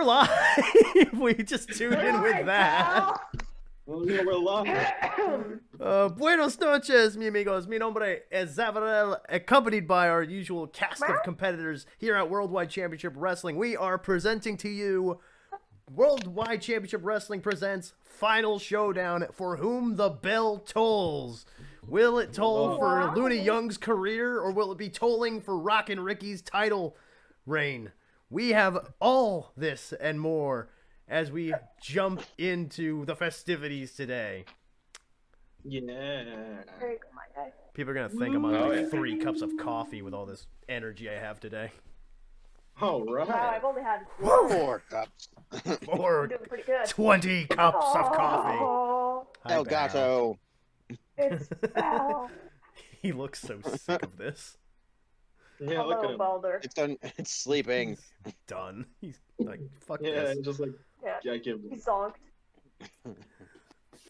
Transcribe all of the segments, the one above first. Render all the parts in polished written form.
we're live. We just tuned in with that. Oh, no, we're live. Buenos noches, mi amigos. Mi nombre es Zavarell, accompanied by our usual cast of competitors here at Worldwide Championship Wrestling. We are presenting to you Worldwide Championship Wrestling presents Final Showdown, For Whom the Bell Tolls. Will it toll for Luna Young's career, or will it be tolling for Rockin' Ricky's title reign? We have all this and more as we jump into the festivities today. Yeah. People are going to think I'm on like 3 cups of coffee with all this energy I have today. All right. Wow, I've only had 4 cups. Or doing pretty good. 20 cups of coffee. Oh, Hi, El Val. Gato. it's Val. He looks so sick of this. Yeah, look at Hello, him. Balder. It's sleeping. He's done. He's like, fuck Yeah, this. just like, Yeah, yeah, I give he zonked.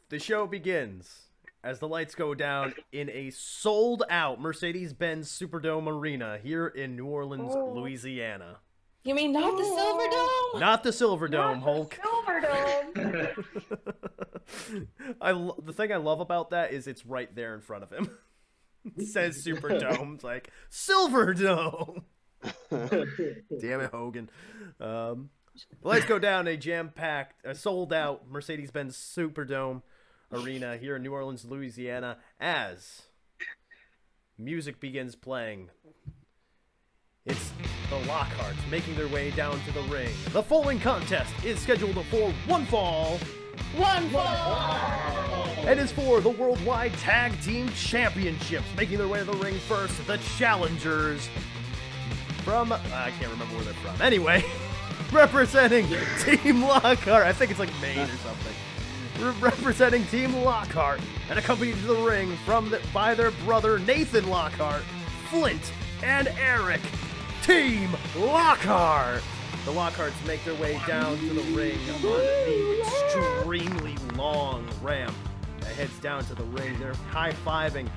The show begins as the lights go down in a sold-out Mercedes-Benz Superdome arena here in New Orleans, Louisiana. You mean not the Silver Dome? Not the Silverdome, Hulk. Silverdome. The thing I love about that is it's right there in front of him. It says Superdome. It's like, Silverdome! Damn it, Hogan. The lights go down a jam-packed, sold-out Mercedes-Benz Superdome arena here in New Orleans, Louisiana, as music begins playing. It's the Lockharts making their way down to the ring. The following contest is scheduled for one fall. One fall! And is for the Worldwide Tag Team Championships. Making their way to the ring first, the challengers from, I can't remember where they're from. Anyway, representing Team Lockhart. I think it's like Maine or something. Representing Team Lockhart and accompanied to the ring by their brother Nathan Lockhart, Flint, and Eric. Team Lockhart. The Lockharts make their way down to the ring on the extremely long ramp that heads down to the ring. They're high-fiving,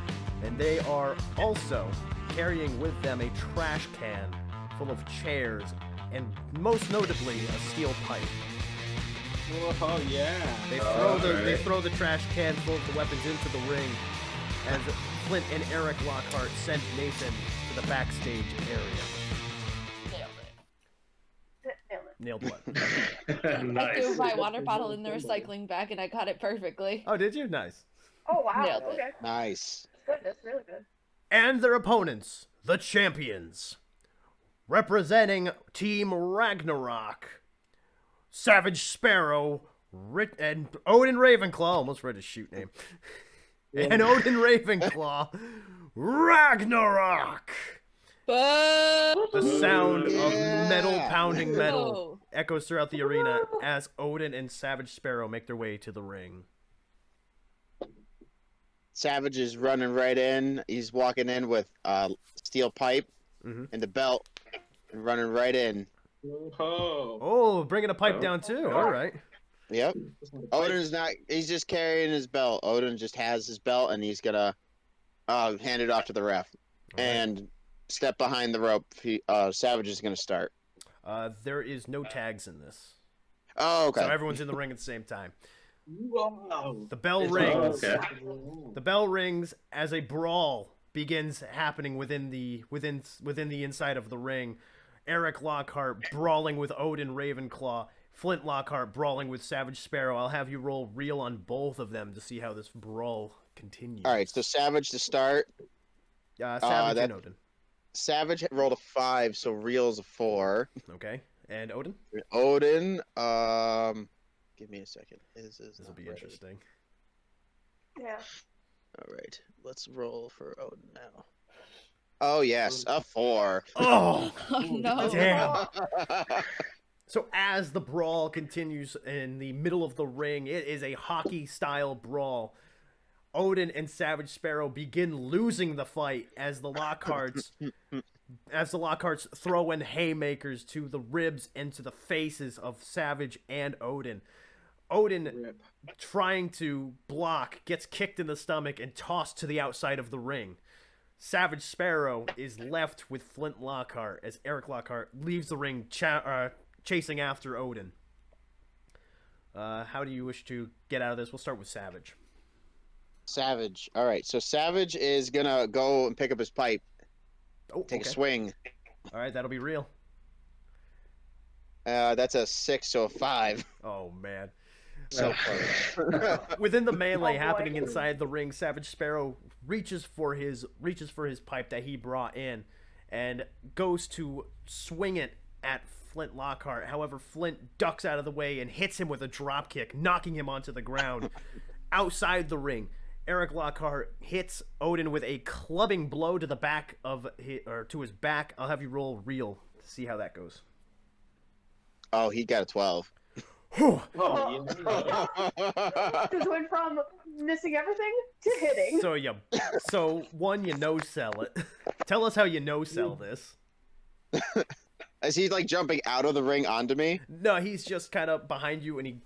and they are also carrying with them a trash can full of chairs and, most notably, a steel pipe. Oh, yeah. They throw the trash can full of the weapons into the ring as Flint and Eric Lockhart sent Nathan to the backstage area. Nailed what? I threw my water bottle in the recycling bag and I caught it perfectly. Oh, did you? Nice. Oh, wow. Nailed it. Okay. Nice. Good. That's really good. And their opponents, the champions, representing Team Ragnarock, Savage Sparrow, and Odin Ravenclaw, almost read his shoot name, and Odin Ravenclaw, Ragnarock. The sound of metal pounding metal echoes throughout the arena as Odin and Savage Sparrow make their way to the ring. Savage is running right in. He's walking in with steel pipe and the belt and running right in. Oh, bringing a pipe down too. All right. Yep. Odin's not. He's just carrying his belt. Odin just has his belt and he's gonna hand it off to the ref and step behind the rope. Savage is gonna start. There is no tags in this. Oh, okay. So everyone's in the ring at the same time. Wow. The bell rings. Okay. The bell rings as a brawl begins happening within the inside of the ring. Eric Lockhart brawling with Odin Ravenclaw. Flint Lockhart brawling with Savage Sparrow. I'll have you roll real on both of them to see how this brawl continues. All right. So Savage to start. Savage and Odin. Savage rolled a 5, so real's a 4. Okay. And Odin? Odin, give me a second. This will be interesting. Yeah. All right, let's roll for Odin now. Oh yes, a 4. Oh, Oh no. damn. So as the brawl continues in the middle of the ring, it is a hockey-style brawl. Odin and Savage Sparrow begin losing the fight as the Lockharts throw in haymakers to the ribs and to the faces of Savage and Odin. Odin, trying to block, gets kicked in the stomach and tossed to the outside of the ring. Savage Sparrow is left with Flint Lockhart as Eric Lockhart leaves the ring chasing after Odin. How do you wish to get out of this? We'll start with Savage. Savage. All right, so Savage is gonna go and pick up his pipe, Oh, take okay. a swing. All right, that'll be real. That's a 6, so a 5. Oh man. So Within the melee Oh, boy. happening inside the ring, Savage Sparrow reaches for his pipe that he brought in, and goes to swing it at Flint Lockhart. However, Flint ducks out of the way and hits him with a drop kick, knocking him onto the ground. Outside the ring, Eric Lockhart hits Odin with a clubbing blow to the back of to his back. I'll have you roll real to see how that goes. Oh, he got a 12. Whew. Oh, yeah. Just went from missing everything to hitting. So one, you no sell it. Tell us how you no sell this. Is he like jumping out of the ring onto me? No, he's just kind of behind you, and he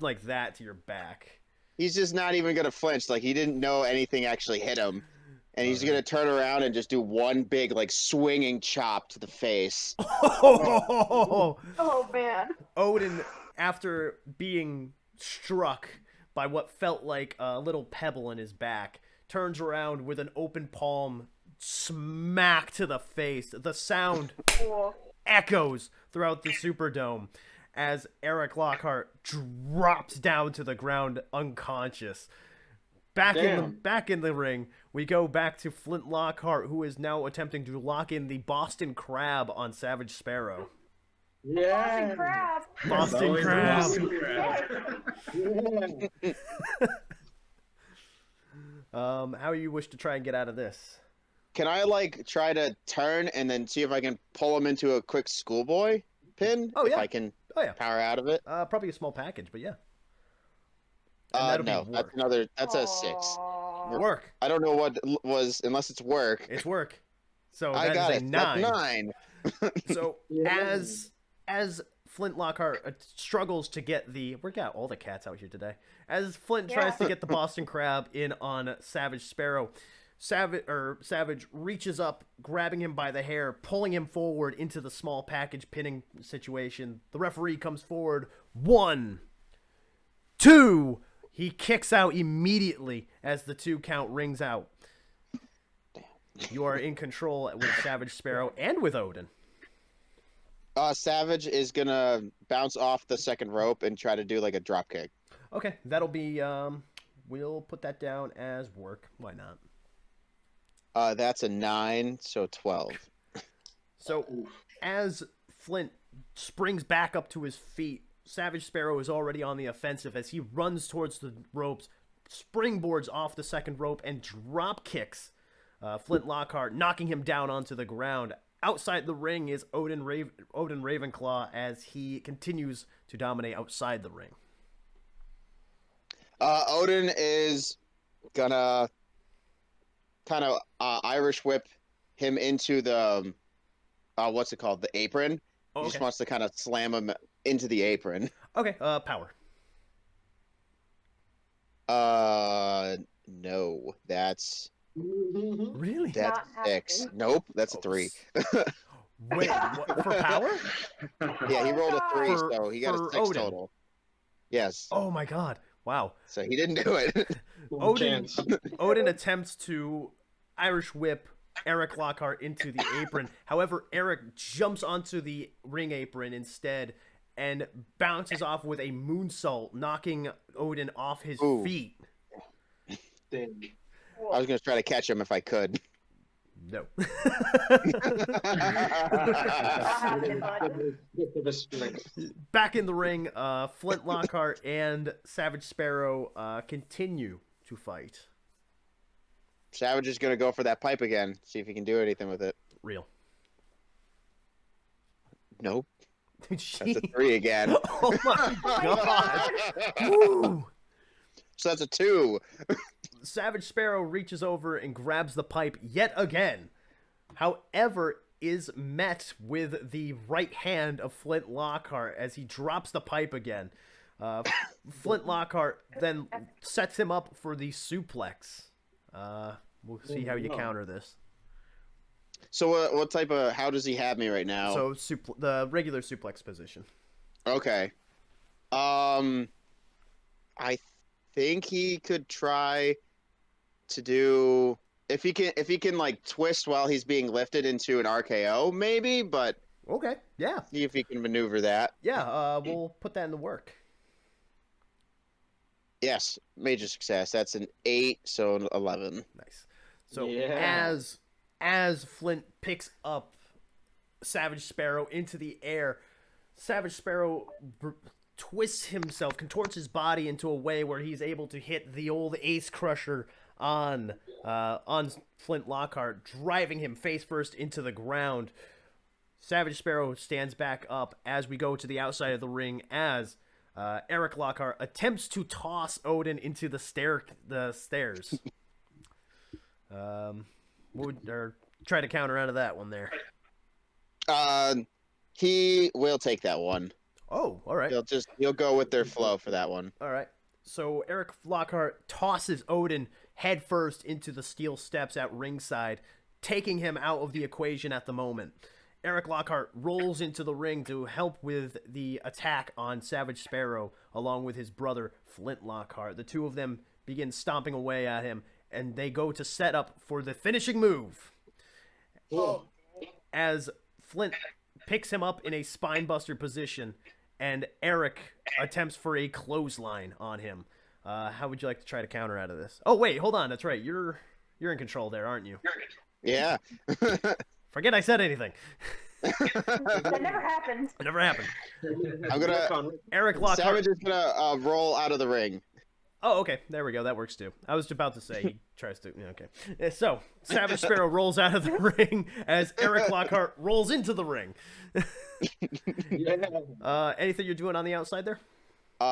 like that to your back. He's just not even gonna flinch. Like he didn't know anything actually hit him, and he's gonna turn around and just do one big like swinging chop to the face. Oh, Oh man. Odin, after being struck by what felt like a little pebble in his back, turns around with an open palm, smack to the face. The sound Cool. echoes throughout the Superdome as Eric Lockhart drops down to the ground unconscious. Back in the ring, we go back to Flint Lockhart, who is now attempting to lock in the Boston Crab on Savage Sparrow. Yeah. Crap. Boston Always Crab. Boston Crab. Yeah. How you wish to try and get out of this? Can I like try to turn and then see if I can pull him into a quick schoolboy pin? Oh, yeah. If I can Oh yeah, power out of it. probably a small package, but yeah. And that'll be No, work. that's another. That's a 6. Aw. Work. I don't know what was unless it's work. It's work. So I that got is it. a That's 9. 9. So Yeah. as Flint Lockhart struggles to get we got all the cats out here today. As Flint tries to get the Boston Crab in on Savage Sparrow, Savage reaches up, grabbing him by the hair, pulling him forward into the small package pinning situation. The referee comes forward. 1, 2. He kicks out immediately as the 2 count rings out. You are in control with Savage Sparrow and with Odin. Savage is gonna bounce off the second rope and try to do like a drop kick. Okay, that'll be we'll put that down as work. Why not? That's a 9, so 12. So as Flint springs back up to his feet, Savage Sparrow is already on the offensive as he runs towards the ropes, springboards off the second rope, and drop kicks Flint Lockhart, knocking him down onto the ground. Outside the ring is Odin Ravenclaw as he continues to dominate outside the ring. Odin is gonna kind of Irish whip him into the what's it called? The apron. Oh, He okay. just wants to kind of slam him into the apron. Okay, power. No, that's Really? that's Not 6. happening. Nope, that's a 3. Wait, what, for power? Yeah, he rolled a 3, For- so he got for a 6 Odin. total. Yes, Oh my god. Wow. so he didn't do it. Odin attempts to Irish whip Eric Lockhart into the apron. However, Eric jumps onto the ring apron instead and bounces off with a moonsault, knocking Odin off his Ooh. feet. Damn. I was gonna try to catch him if I could. No. Not happening, bud. Back in the ring, Flint Lockhart and Savage Sparrow continue to fight. Savage is gonna go for that pipe again, see if he can do anything with it. Real. Nope, She- that's a 3 again. Oh my god. Woo. So that's a 2. Savage Sparrow reaches over and grabs the pipe yet again. However, is met with the right hand of Flint Lockhart as he drops the pipe again. Flint Lockhart then sets him up for the suplex. We'll see how you counter this. So what type of? How does he have me right now? So the regular suplex position. Okay. I think he could try to do if he can like twist while he's being lifted into an RKO maybe, but Okay. Yeah. see if he can maneuver that. Yeah. We'll put that in the work. Yes, major success. That's an 8, so an 11. Nice. So Yeah. as Flint picks up Savage Sparrow into the air, Savage Sparrow twists himself, contorts his body into a way where he's able to hit the old Ace Crusher on Flint Lockhart, driving him face first into the ground. Savage Sparrow stands back up as we go to the outside of the ring as Eric Lockhart attempts to toss Odin into the stairs. Try to counter out of that one there. He will take that one. Oh, all right. He'll go with their flow for that one. All right. So Eric Lockhart tosses Odin headfirst into the steel steps at ringside, taking him out of the equation at the moment. Eric Lockhart rolls into the ring to help with the attack on Savage Sparrow, along with his brother Flint Lockhart. The two of them begin stomping away at him, and they go to set up for the finishing move. Cool. As Flint picks him up in a spinebuster position, and Eric attempts for a clothesline on him. How would you like to try to counter out of this? Oh, wait, hold on. That's right. You're in control there, aren't you? Yeah. Forget I said anything. That never happened. It never happened. I'm gonna. Eric Lockhart. Savage is gonna roll out of the ring. Oh, okay. There we go. That works too. I was about to say he tries to. Okay. So Savage Sparrow rolls out of the ring as Eric Lockhart rolls into the ring. Yeah. Anything you're doing on the outside there?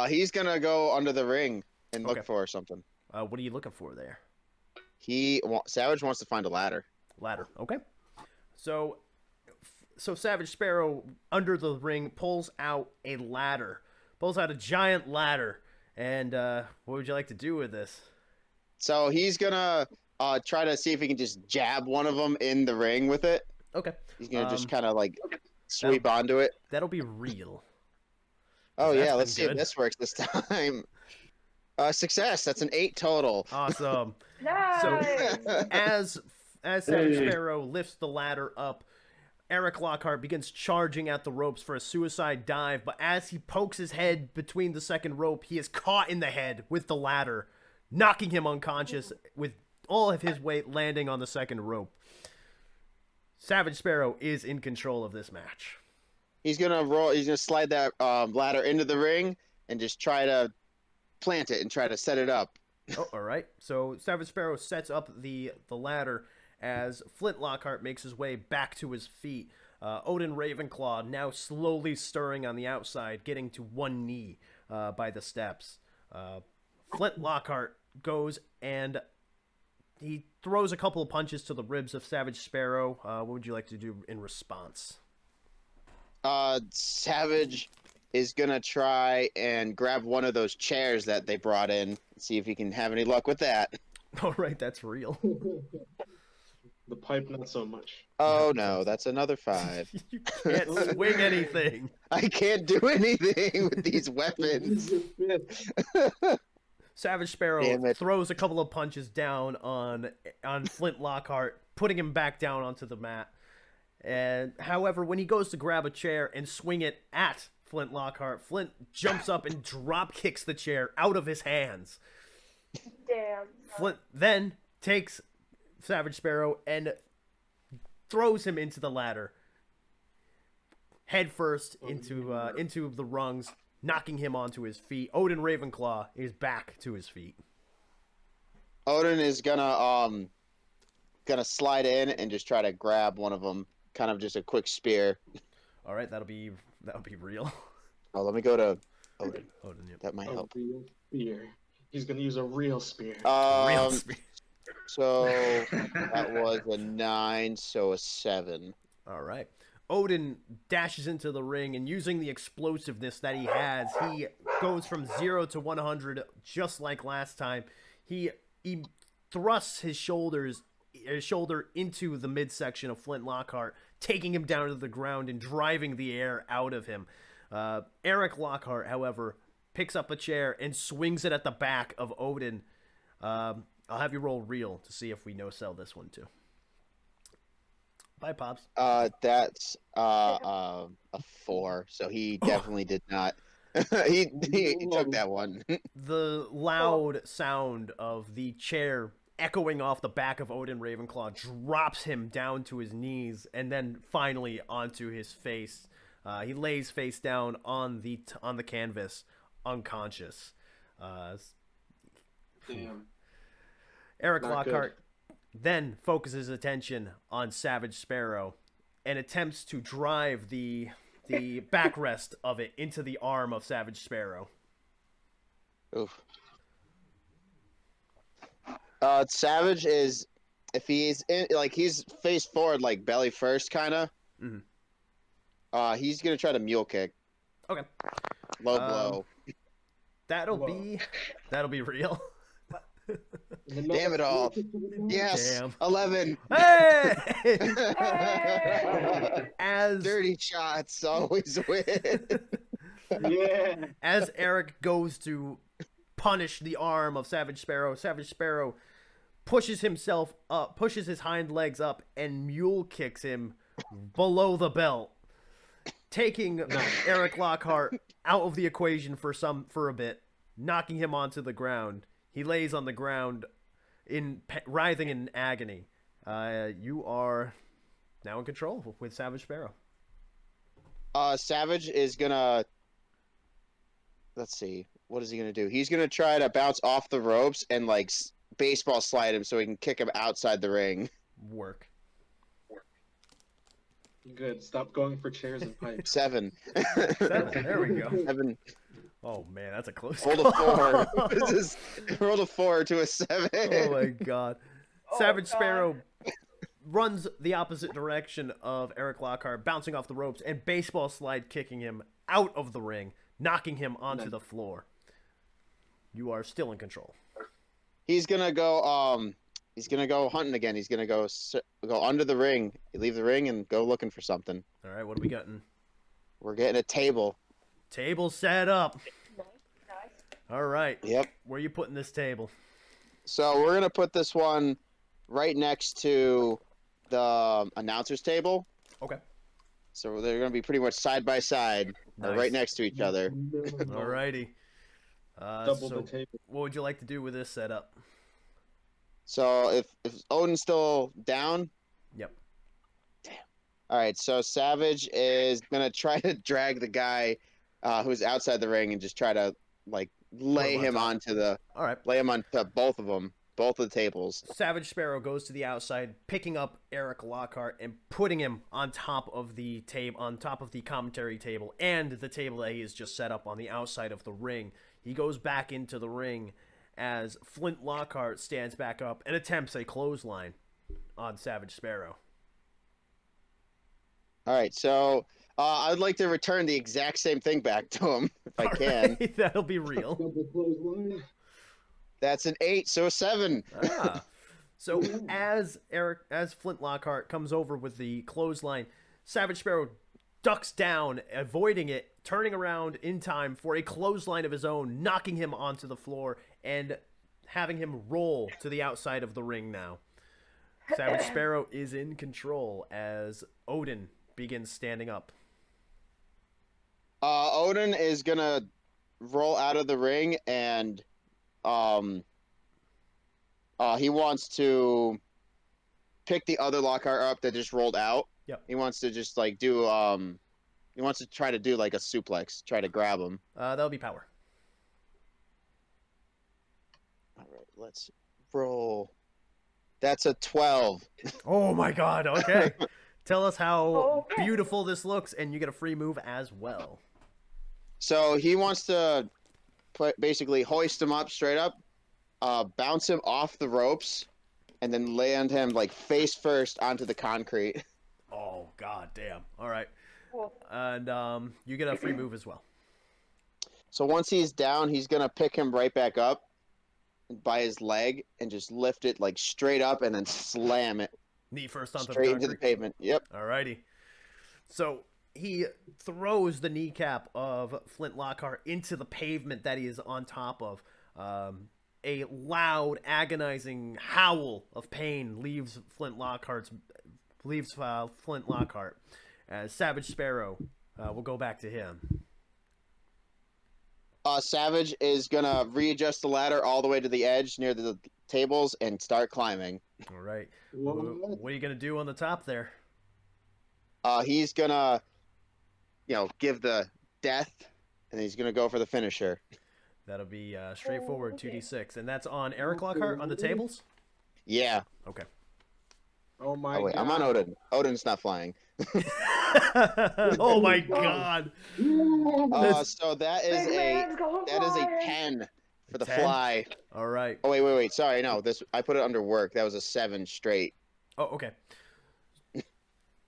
He's gonna go under the ring and look Okay. for something. What are you looking for there? Savage wants to find a ladder. Ladder. Okay. So Savage Sparrow under the ring pulls out a ladder. Pulls out a giant ladder. And what would you like to do with this? So he's gonna try to see if he can just jab one of them in the ring with it. Okay. He's gonna just kind of like sweep onto it. That'll be real. Oh That's yeah, been let's see if good. this works this time. Success. That's an 8 total. Awesome. Nice. So as Savage Sparrow lifts the ladder up, Eric Lockhart begins charging at the ropes for a suicide dive, but as he pokes his head between the second rope, he is caught in the head with the ladder, knocking him unconscious with all of his weight landing on the second rope. Savage Sparrow is in control of this match. He's gonna roll. He's gonna slide that ladder into the ring and just try to plant it and try to set it up. Oh, all right. So Savage Sparrow sets up the ladder as Flint Lockhart makes his way back to his feet. Odin Ravenclaw now slowly stirring on the outside, getting to one knee by the steps. Flint Lockhart goes and he throws a couple of punches to the ribs of Savage Sparrow. What would you like to do in response? Savage is gonna try and grab one of those chairs that they brought in and see if he can have any luck with that. All right, that's real. The pipe, not so much. Oh no, that's another 5. You can't swing anything. I can't do anything with these weapons. Savage Sparrow Damn it. throws a couple of punches down on Flint Lockhart, putting him back down onto the mat. And however, when he goes to grab a chair and swing it at Flint Lockhart, Flint jumps up and drop kicks the chair out of his hands. Damn. Flint then takes Savage Sparrow and throws him into the ladder, head first into the rungs, knocking him onto his feet. Odin Ravenclaw is back to his feet. Odin is gonna slide in and just try to grab one of them, kind of just a quick spear. All right, that'll be real. Oh, let me go to Odin. Odin, yep. That might A help. real spear. He's gonna use a real spear. Real spear. So that was a 9, so a 7. All right. Odin dashes into the ring, and using the explosiveness that he has, he goes from 0 to 100 just like last time. He thrusts his shoulders shoulder into the midsection of Flint Lockhart, taking him down to the ground and driving the air out of him. Eric Lockhart, however, picks up a chair and swings it at the back of Odin. I'll have you roll real to see if we no-sell this one too. Bye, Pops. That's a 4, so he definitely did not. he took that one. The loud sound of the chair echoing off the back of Odin Ravenclaw drops him down to his knees and then finally onto his face. He lays face down on the canvas, unconscious. Damn. Eric Not Lockhart then focuses attention on Savage Sparrow and attempts to drive the backrest of it into the arm of Savage Sparrow. Oof. Savage is, if he's in, like, he's face forward, like belly first, kind of. Mm-hmm. He's gonna try to mule kick. Okay. Low blow. That'll be real. Damn it all! Yes, Damn. 11. Hey! Dirty shots always win. Yeah. As Eric goes to punish the arm of Savage Sparrow pushes himself up, pushes his hind legs up, and mule kicks him below the belt, taking Eric Lockhart out of the equation for a bit, knocking him onto the ground. He lays on the ground, writhing in agony. You are now in control with Savage Sparrow. Savage is gonna. Let's see. What is he gonna do? He's gonna try to bounce off the ropes and like baseball slide him so he can kick him outside the ring. Work. Good. Stop going for chairs and pipes. 7. There we go. 7. Oh man, that's a close Rolled a call. 4. Rolled a 4 to a 7. Oh my god. Oh, Savage God. Sparrow runs the opposite direction of Eric Lockhart, bouncing off the ropes and baseball slide kicking him out of the ring, knocking him onto the floor. You are still in control. He's gonna go. He's gonna go hunting again. He's gonna go under the ring, leave the ring, and go looking for something. All right, what are we getting? We're getting a table. Table set up. Nice. All right. Yep. Where are you putting this table? So we're gonna put this one right next to the announcer's table. Okay. So they're gonna be pretty much side by side, Nice. right next to each other. All righty. Double So the table. what would you like to do with this setup? So if Odin's still down. Yep. All right. So Savage is gonna try to drag the guy who's outside the ring and just try to like lay him onto All right. both of them, both of the tables. Savage Sparrow goes to the outside, picking up Eric Lockhart and putting him on top of the commentary table and the table that he has just set up on the outside of the ring. He goes back into the ring as Flint Lockhart stands back up and attempts a clothesline on Savage Sparrow. All right, so I'd like to return the exact same thing back to him if I All can. right, that'll be real. Double clothesline. That's an 8, so a 7. So as Flint Lockhart comes over with the clothesline, Savage Sparrow ducks down, avoiding it, turning around in time for a clothesline of his own, knocking him onto the floor and having him roll to the outside of the ring now. Savage Sparrow is in control as Odin begins standing up. Odin is gonna roll out of the ring and he wants to pick the other Lockhart up that just rolled out. Yep. He wants to just like do he wants to try to do like a suplex, try to grab him. That'll be power. All right, let's roll. That's a 12. Oh my god, okay. Tell us how Okay. beautiful this looks, and you get a free move as well. So he wants to basically hoist him up straight up, bounce him off the ropes, and then land him like face first onto the concrete. Oh god damn. Alright. Cool. And you get a free move as well. So once he's down, he's gonna pick him right back up, by his leg and just lift it like straight up and then slam it Knee first onto straight the into the concrete. pavement. Yep. Alrighty. So he throws the kneecap of Flint Lockhart into the pavement that he is on top of. A loud, agonizing howl of pain leaves Flint Lockhart. As Savage Sparrow will go back to him. Savage is gonna readjust the ladder all the way to the edge near the tables and start climbing. All right. What are you gonna do on the top there? He's gonna, give the death, and he's gonna go for the finisher. That'll be straightforward 2d6, and that's on Eric Lockhart on the tables. Yeah. Okay. Oh my Oh wait, god. I'm on Odin. Odin's not flying. Oh my god. So that is Big man's going a flying. 10 for the 10? fly. All right. Oh wait. Sorry, no. I put it under work. That was a 7 straight. Oh, okay.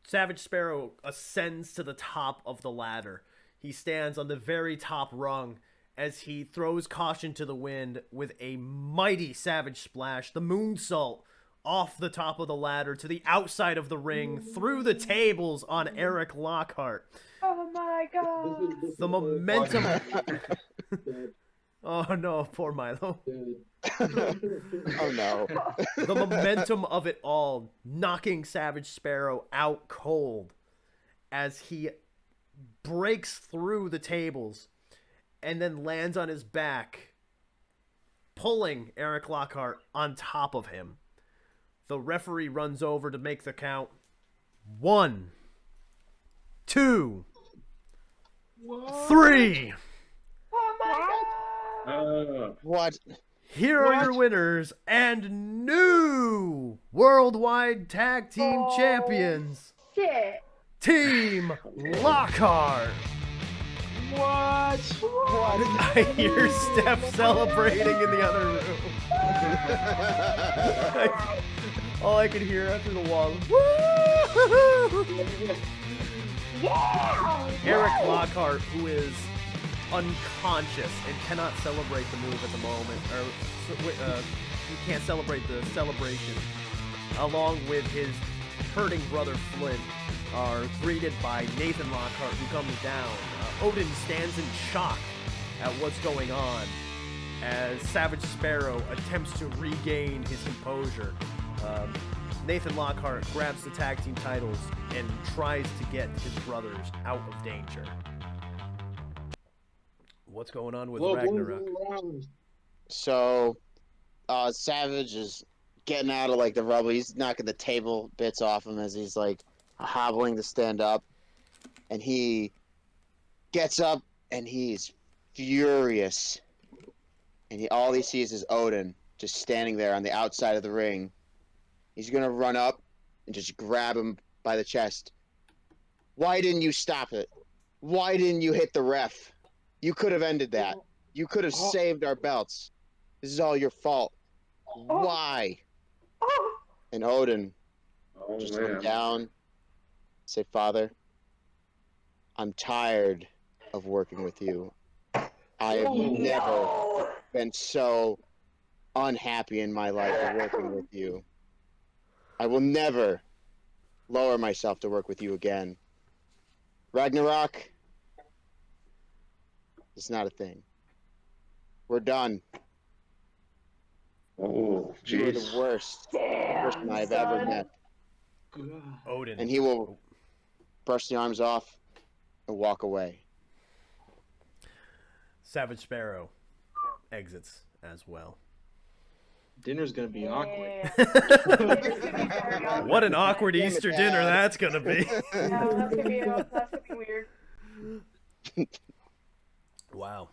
Savage Sparrow ascends to the top of the ladder. He stands on the very top rung as he throws caution to the wind with a mighty savage splash. The moonsault off the top of the ladder to the outside of the ring, through the tables on Eric Lockhart. Oh my god. The momentum... Oh no, poor Milo. Oh no. The momentum of it all knocking Savage Sparrow out cold as he breaks through the tables and then lands on his back, pulling Eric Lockhart on top of him. The referee runs over to make the count. 1, 2, 3. Oh my god. What? Here are your winners and new Worldwide Tag Team Champions, Shit. Team Lockhart. What? I hear Steph celebrating in the other room. All I could hear out through the wall. Woo! Yeah. Eric Lockhart, who is unconscious and cannot celebrate the move at the moment, or he can't celebrate the celebration, along with his hurting brother Flint, are greeted by Nathan Lockhart, who comes down. Odin stands in shock at what's going on as Savage Sparrow attempts to regain his composure. Nathan Lockhart grabs the tag team titles and tries to get his brothers out of danger. What's going on with Ragnarock? So, Savage is getting out of the rubble. He's knocking the table bits off him as he's hobbling to stand up, and he gets up and he's furious, and all he sees is Odin just standing there on the outside of the ring. He's gonna run up and just grab him by the chest. Why didn't you stop it? Why didn't you hit the ref? You could have ended that. You could have saved our belts. This is all your fault. Why? Oh. And Odin Oh, just man. look down, say, Father, I'm tired of working with you. I have never been so unhappy in my life of working with you. I will never lower myself to work with you again. Ragnarock, it's not a thing. We're done. Oh, You're the jeez. worst Damn, person I've ever son. met. Odin. And he will brush the arms off and walk away. Savage Sparrow exits as well. Dinner's gonna be awkward. Yeah. It's gonna be very awkward. What an awkward Damn it, Easter Dad. dinner that's gonna be. Yeah, that's gonna be weird. Wow.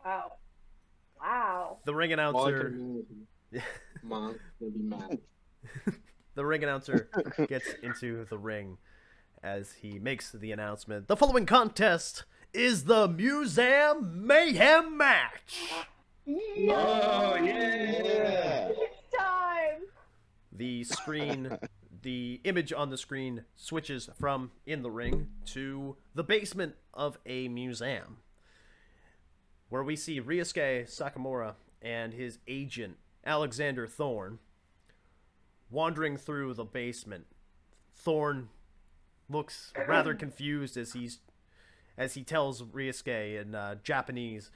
Wow. Wow. The ring All I announcer. can do is Mom's gonna be mad. The ring announcer gets into the ring as he makes the announcement. The following contest is the Museum Mayhem match. Oh, yeah! It's time. The image on the screen switches from in the ring to the basement of a museum, where we see Ryuske Sakamura and his agent, Alexander Thorne, wandering through the basement. Thorne looks rather confused as he tells Ryuske in Japanese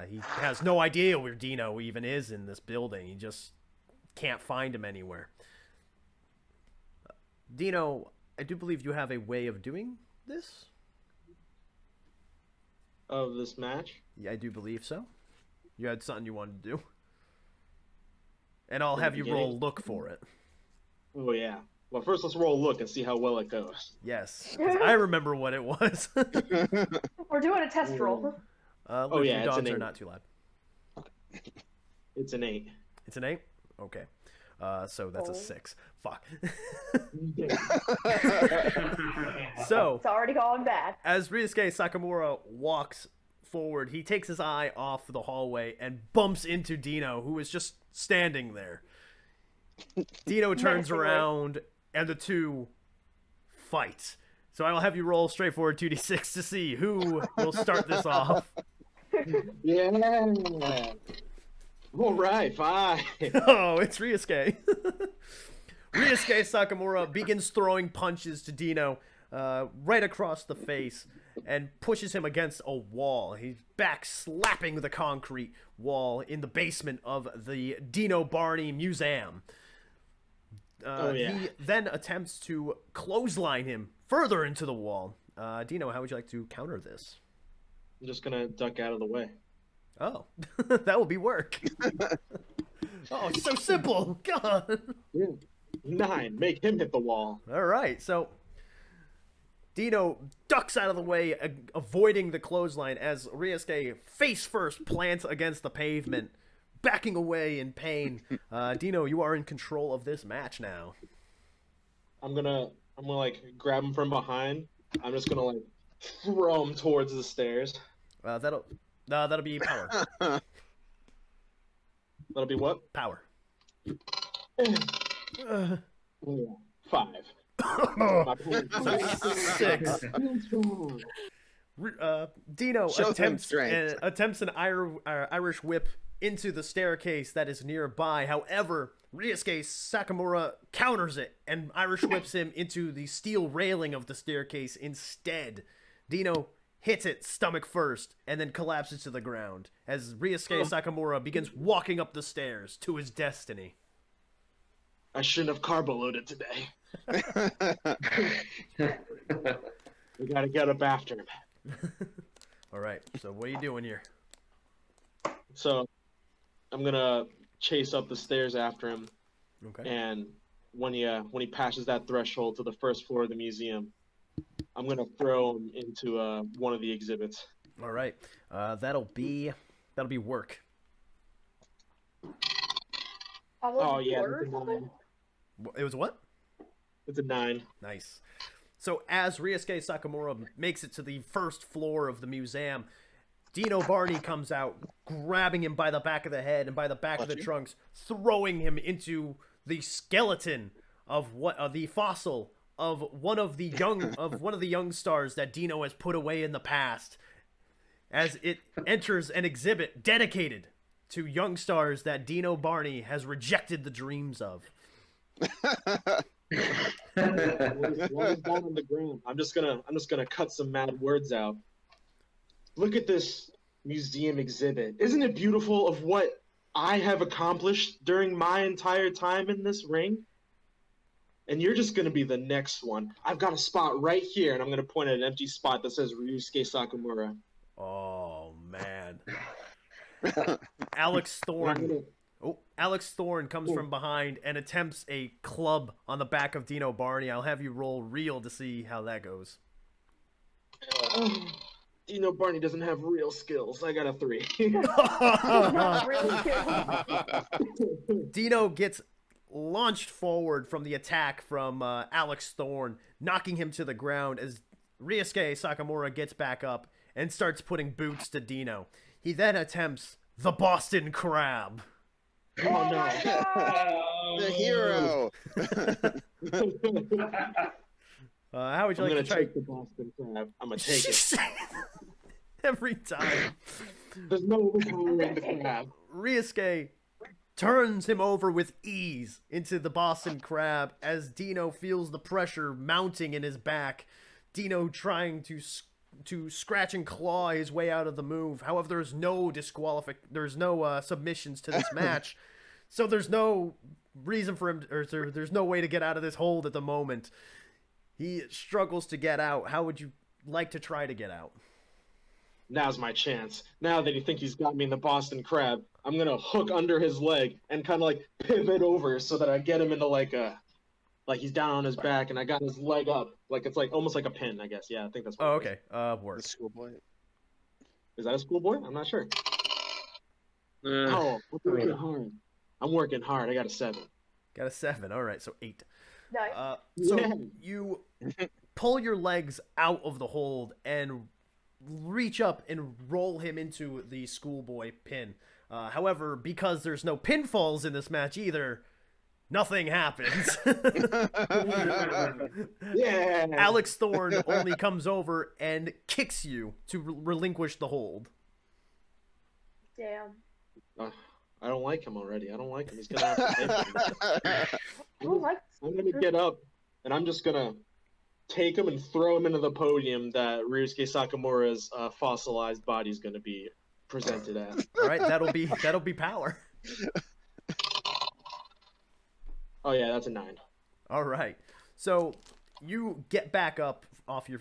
he has no idea where Dino even is in this building. He just can't find him anywhere. Dino, I do believe you have a way of doing this? Of this match? Yeah, I do believe so. You had something you wanted to do. And I'll have you roll look for it. Oh, yeah. Well, first let's roll a look and see how well it goes. Yes, 'cause I remember what it was. We're doing a test roll. Luke, Oh, yeah, your it's dogs an are 8. not too loud. It's an 8. It's an 8? Okay. So that's a 6. Fuck. So, It's already gone bad. as Ryuske Sakamura walks forward, he takes his eye off the hallway and bumps into Dino, who is just standing there. Dino turns Menacingly. around, and the two fight. So I will have you roll straightforward 2d6 to see who will start this off. Yeah. All right, 5. Oh, it's Ryuske. Ryuske Sakamura begins throwing punches to Dino right across the face and pushes him against a wall. He's back slapping the concrete wall in the basement of the Dino Barney Museum. Oh, yeah. He then attempts to clothesline him further into the wall. Dino, how would you like to counter this? I'm just gonna duck out of the way. Oh, that will be work. Oh, it's so simple. God. 9. Make him hit the wall. All right, so Dino ducks out of the way, avoiding the clothesline as Ryuske face first plants against the pavement, backing away in pain. Dino, you are in control of this match now. I'm gonna like grab him from behind. I'm just gonna like throw him towards the stairs. That'll be power. That'll be what? Power. 5. My point. 6. Dino Show them strength. attempts an Irish whip into the staircase that is nearby. However, Ryuske Sakamura counters it and Irish whips him into the steel railing of the staircase instead. Dino hits it stomach first and then collapses to the ground as Ryuske Sakamura begins walking up the stairs to his destiny. I shouldn't have carbo loaded today. We gotta get up after him. All right, so what are you doing here? So I'm gonna chase up the stairs after him, Okay. and when he passes that threshold to the first floor of the museum, I'm gonna throw him into one of the exhibits. All right. That'll be work. Oh yeah, that's a 9. It was what? It's a 9. Nice. So as Ryuske Sakamura makes it to the first floor of the museum, Dino Barney comes out, grabbing him by the back of the head and by the back of the trunks, throwing him into the skeleton of the fossil of one of the young stars that Dino has put away in the past, as it enters an exhibit dedicated to young stars that Dino Barney has rejected the dreams of. While he's down on the ground, I'm just gonna cut some mad words out. Look at this museum exhibit. Isn't it beautiful of what I have accomplished during my entire time in this ring? And you're just gonna be the next one. I've got a spot right here, and I'm gonna point at an empty spot that says Ryuske Sakamura. Oh man. Alex Thorne comes from behind and attempts a club on the back of Dino Barney. I'll have you roll real to see how that goes. Dino Barney doesn't have real skills. I got a 3. Dino gets launched forward from the attack from Alex Thorne, knocking him to the ground as Ryuske Sakamura gets back up and starts putting boots to Dino. He then attempts the Boston Crab. Oh no. The hero. How would you I'm like gonna to try? take the Boston Crab. I'm gonna take it. Every time. There's no overpowering the crab. Ryuske turns him over with ease into the Boston Crab as Dino feels the pressure mounting in his back. Dino trying to scratch and claw his way out of the move. However, there's no submissions to this match, so there's no reason for him, or there's no way to get out of this hold at the moment. He struggles to get out. How would you like to try to get out? Now's my chance. Now that you think he's got me in the Boston Crab, I'm gonna hook under his leg and kind of like pivot over so that I get him into like he's down on his back and I got his leg up. Like it's like almost like a pin, I guess. Yeah, I think that's what it is. Okay. Work. The schoolboy. Is that a schoolboy? I'm not sure. I'm working hard. I'm working hard. I got a 7. Got a 7. All right, so 8. Nice. So Yeah. you pull your legs out of the hold and reach up and roll him into the schoolboy pin. However, because there's no pinfalls in this match either, nothing happens. Yeah. Alex Thorne only comes over and kicks you to relinquish the hold. Damn. I don't like him already. I don't like him. He's gonna have to pay for I don't like I'm gonna get up and I'm just gonna take him and throw him into the podium that Ryuske Sakamura's fossilized body is gonna be presented at. All right, that'll be power. Oh yeah, that's a 9. All right, so you get back up onto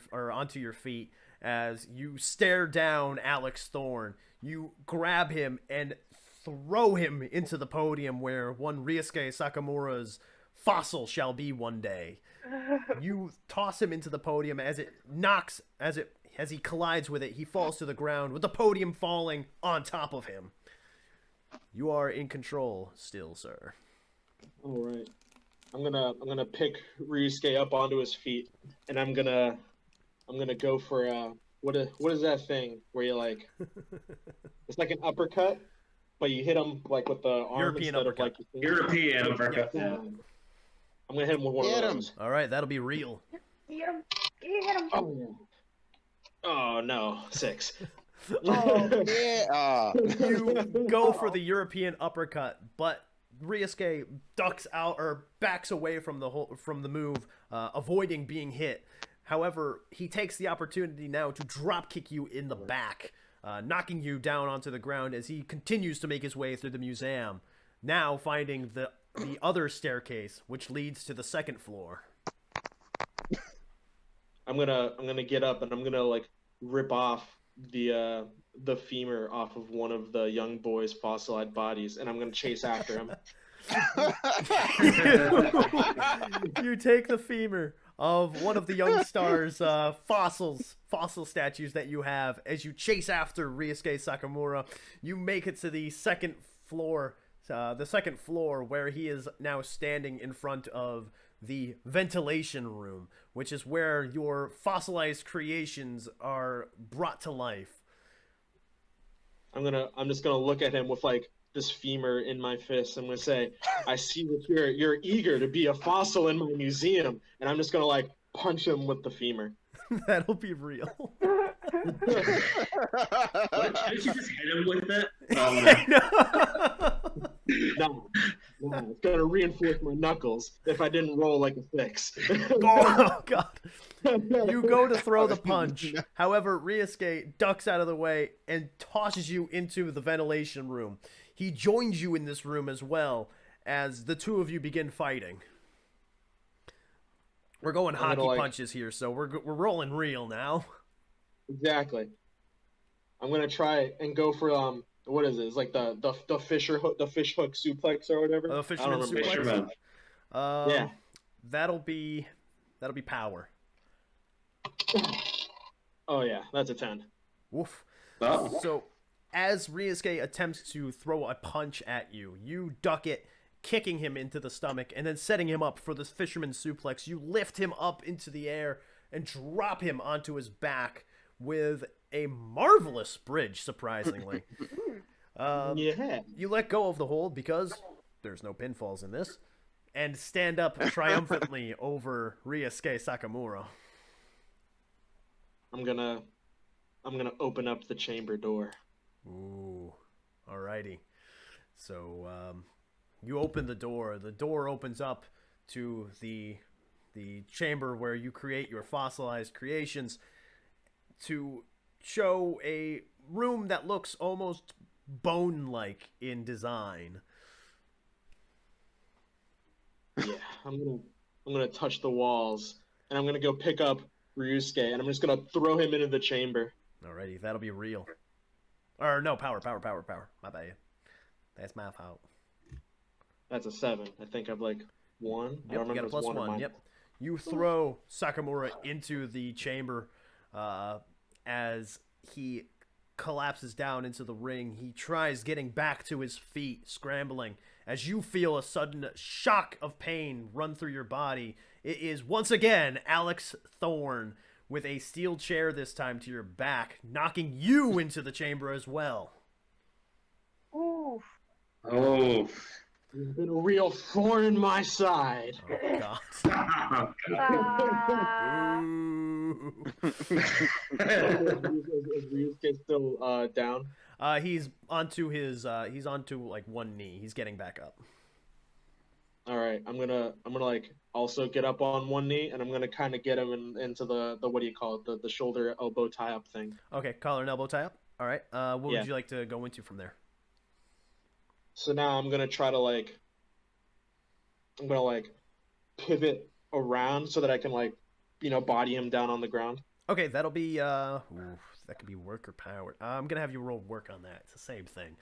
your feet as you stare down Alex Thorne. You grab him and throw him into the podium where one Ryuske Sakamura's fossil shall be one day. You toss him into the podium as he collides with it. He falls to the ground with the podium falling on top of him. You are in control still, sir. All right. I'm gonna pick Ryusuke up onto his feet, and I'm gonna go for what is that thing where you like? It's like an uppercut, but you hit him like with the arm European instead uppercut. of like. European uppercut. Yeah. I'm gonna hit him with one Hit of him. those. All right, that'll be real. Get him. Get him. Oh no, 6. Oh. Yeah. You go for the European uppercut, but Ryuske ducks out or backs away from the move, avoiding being hit. However, he takes the opportunity now to drop kick you in the back, knocking you down onto the ground as he continues to make his way through the museum, now finding the other staircase, which leads to the second floor. I'm gonna get up and I'm gonna like rip off the femur off of one of the young boy's fossilized bodies, and I'm gonna chase after him. You take the femur of one of the young stars' fossil statues that you have as you chase after Ryuske Sakamura. You make it to the second floor where he is now standing in front of the ventilation room, which is where your fossilized creations are brought to life. I'm just gonna look at him with like this femur in my fist. I'm gonna say, I see that you're eager to be a fossil in my museum, and I'm just gonna like punch him with the femur. That'll be real. What? Didn't you just hit him with it? No, it's gonna reinforce my knuckles if I didn't roll like a 6. Oh god. You go to throw the punch. However, Ryuske ducks out of the way and tosses you into the ventilation room. He joins you in this room as well as the two of you begin fighting. We're going hockey punches here, so we're rolling real now. Exactly. I'm gonna try and go for what is it? It's like the fish hook suplex or whatever. The fisherman I don't remember. suplex. Yeah. That'll be power. Oh yeah, that's a 10. Woof. Oh. So, as Ryusuke attempts to throw a punch at you, you duck it, kicking him into the stomach, and then setting him up for this fisherman suplex. You lift him up into the air and drop him onto his back with a marvelous bridge, surprisingly. Yeah. You let go of the hold because there's no pinfalls in this, and stand up triumphantly over Ryuske Sakamura. I'm gonna open up the chamber door. Ooh, alrighty. So you open the door. The door opens up to the chamber where you create your fossilized creations to show a room that looks almost bone-like in design. Yeah, I'm gonna touch the walls, and I'm gonna go pick up Ryuske, and I'm just gonna throw him into the chamber. Alrighty, that'll be real. Or no, power. My bad. That's my fault. That's a 7. I think I've like 1. I Yep, don't you remember got a if it's plus 1 or 1. mine. Yep. You throw Sakamura into the chamber as he collapses down into the ring. He tries getting back to his feet, scrambling. As you feel a sudden shock of pain run through your body, it is once again Alex Thorne with a steel chair this time to your back, knocking you into the chamber as well. Ooh. Oh. You've been a real thorn in my side. Oh, God. Ooh. Is Ryusuke still down? He's onto like one knee. He's getting back up. All right, I'm gonna like also get up on one knee, and I'm gonna kind of get him into the what do you call it, the shoulder elbow tie up thing. Okay, collar and elbow tie up. All right. What Yeah. would you like to go into from there? So now I'm gonna try to I'm gonna pivot around so that I can body him down on the ground. Okay, that'll be that could be work or power. I'm gonna have you roll work on that. It's the same thing.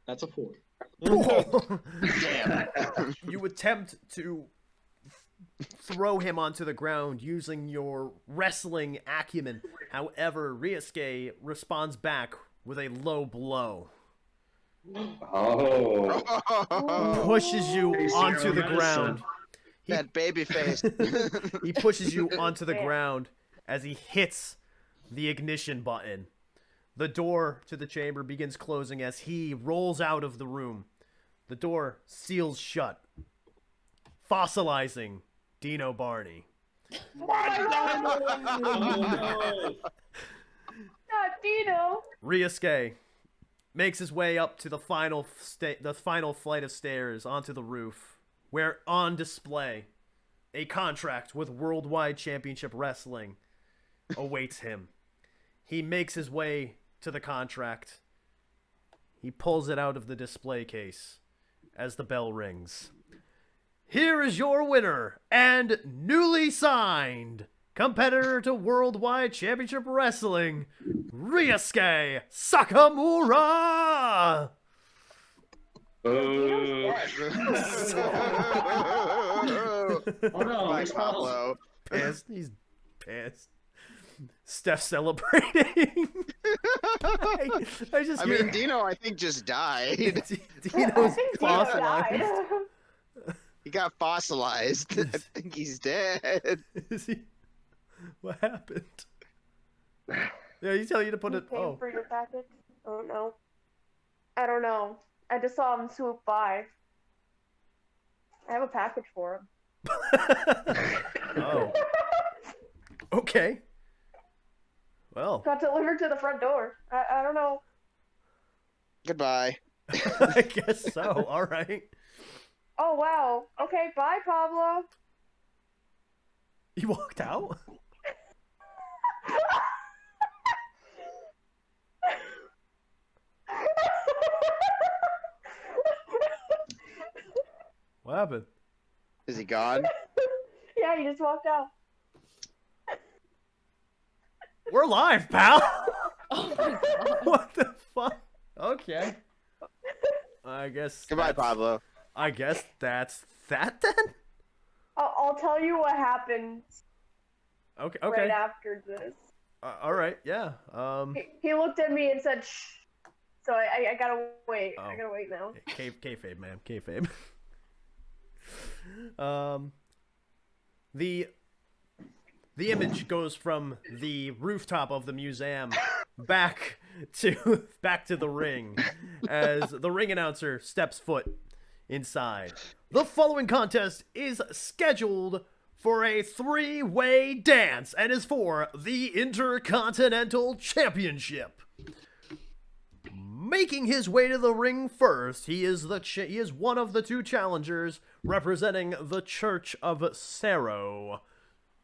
That's a 4. Damn. You attempt to throw him onto the ground using your wrestling acumen. However, Ryuske responds back with a low blow. Oh. Pushes you onto the ground. That baby face. He pushes you onto the ground as he hits the ignition button. The door to the chamber begins closing as he rolls out of the room. The door seals shut, fossilizing Dino Barney. Not Dino. Ryuske makes his way up to the final flight of stairs onto the roof, where on display a contract with Worldwide Championship Wrestling awaits him. He makes his way to the contract. He pulls it out of the display case as the bell rings. Here is your winner and newly signed competitor to Worldwide Championship Wrestling, Ryuske Sakamura! Oh. Oh no, Bye, it's Pablo. Pablo. Pissed. He's pissed. Steph celebrating. I just I hear mean, Dino, I think, just died. I Dino's think Dino died. fossilized. He got fossilized. I think he's dead. Is he? What happened? Yeah, you tell you to put You it. paid Oh, for your package? Oh no. I don't know. I just saw him swoop by. I have a package for him. oh. Okay. Well, Got delivered to the front door. I don't know. Goodbye. I guess so. All right. Oh wow. Okay, bye Pablo. He walked out. What happened? Is he gone? Yeah, he just walked out. We're live, pal. Oh my god. What the fuck? Okay. I guess. Goodbye, that's- Pablo. I guess that's that then. I'll tell you what happened Okay. right Okay. after this. All right. Yeah. He looked at me and said, "Shh." So I gotta wait. Oh. I gotta wait now. Kayfabe, man. Kayfabe. The image goes from the rooftop of the museum back to the ring as the ring announcer steps foot inside. The following contest is scheduled for a three-way dance and is for the Intercontinental Championship. Making his way to the ring first, he is one of the two challengers representing the Church of Cero,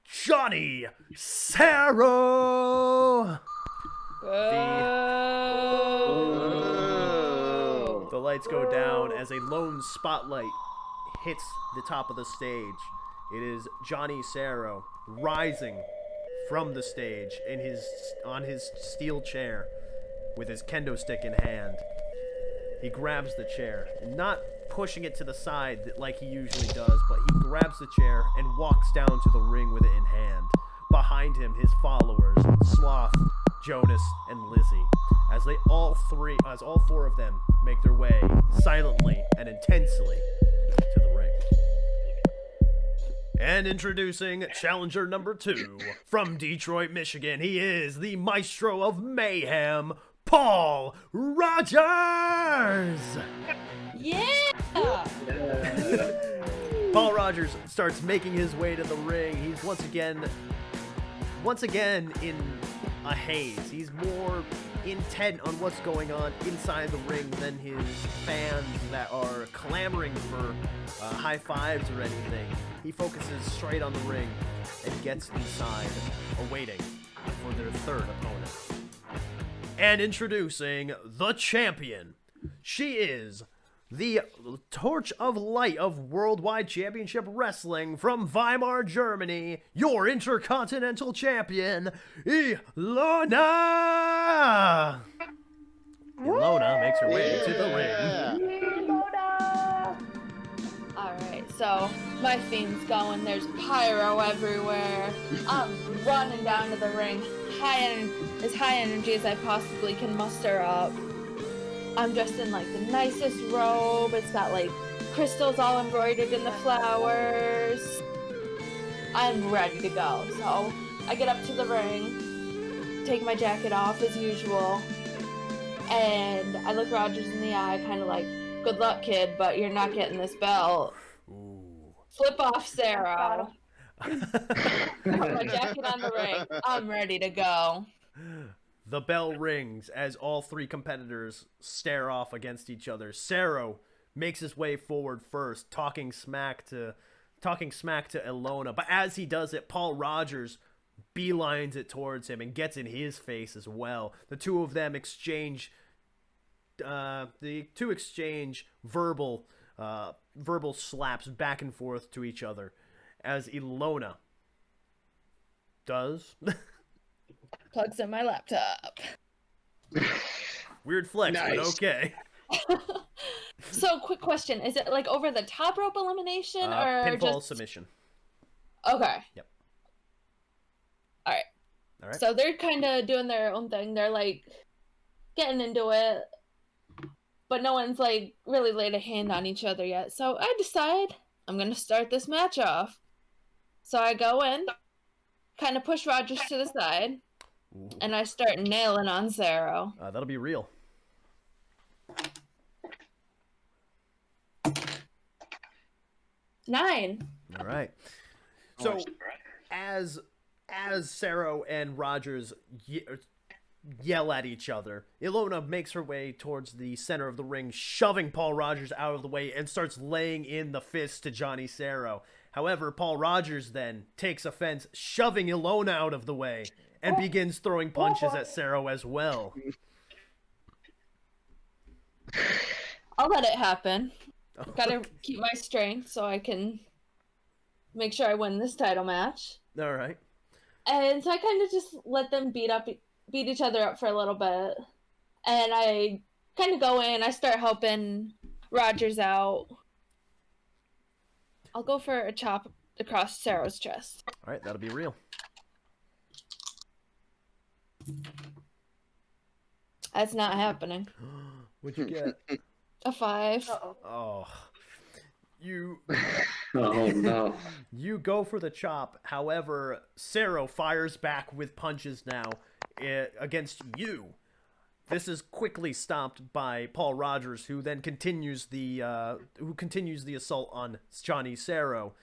Johnny Cero. The lights go down as a lone spotlight hits the top of the stage. It is Johnny Cero rising from the stage on his steel chair with his kendo stick in hand. He grabs the chair, not pushing it to the side like he usually does, but he grabs the chair and walks down to the ring with it in hand. Behind him, his followers, Sloth, Jonas, and Lizzie, as all four of them make their way silently and intensely to the ring. And introducing challenger number 2 from Detroit, Michigan, he is the Maestro of Mayhem, Paul Rogers! Yeah! Paul Rogers starts making his way to the ring. He's once again in a haze. He's more intent on what's going on inside the ring than his fans that are clamoring for high fives or anything. He focuses straight on the ring and gets inside, awaiting for their third opponent. And introducing the champion. She is the Torch of Light of Worldwide Championship Wrestling from Weimar, Germany, your Intercontinental Champion, Ilona! Ilona makes her way to the ring. Alright, so my theme's going. There's pyro everywhere. I'm running down to the ring, as high energy as I possibly can muster up. I'm dressed in like the nicest robe. It's got like crystals all embroidered in the flowers. I'm ready to go. So I get up to the ring, take my jacket off as usual, and I look Rogers in the eye, kind of like, good luck, kid, but you're not getting this belt. Ooh. Flip off, Cero. Put my jacket on the ring. I'm ready to go. The bell rings as all three competitors stare off against each other. Cero makes his way forward first, talking smack to Ilona. But as he does it, Paul Rogers beelines it towards him and gets in his face as well. The two of them exchange verbal slaps back and forth to each other as Ilona does. Plugs in my laptop. Weird flex, Nice. but okay. So, quick question. Is it like over the top rope elimination or Pinfall just... submission. Okay. Yep. All right. So they're kind of doing their own thing. They're like getting into it, but no one's like really laid a hand on each other yet. So I decide I'm going to start this match off. So I go in, kind of push Rogers to the side, Ooh. and I start nailing on Cero. That'll be real. Nine. All right. So, as Cero and Rogers yell at each other, Ilona makes her way towards the center of the ring, shoving Paul Rogers out of the way and starts laying in the fist to Johnny Cero. However, Paul Rogers then takes offense, shoving Ilona out of the way, and begins throwing punches at Cero as well. I'll let it happen. Oh, Gotta keep my strength so I can make sure I win this title match. all right. And so I kind of just let them beat each other up for a little bit. And I kind of go in, I start helping Rogers out. I'll go for a chop across Cero's chest. All right, that'll be real. That's not happening. What'd you get? A 5. Uh-oh. Oh, you Oh no. you go for the chop. However, Cero fires back with punches now against you. This is quickly stopped by Paul Rogers, who then continues the assault on Johnny Cero.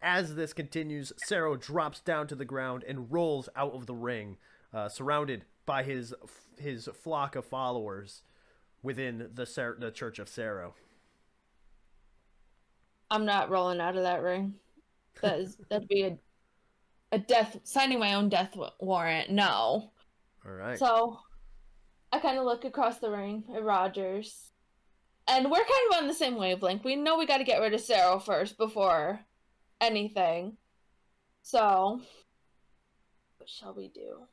As this continues, Cero drops down to the ground and rolls out of the ring, surrounded by his flock of followers within the Church of Cero. I'm not rolling out of that ring. That'd be a death, signing my own death warrant. No. All right. So I kind of look across the ring at Rogers, and we're kind of on the same wavelength. We know we got to get rid of Cero first before anything. So what shall we do?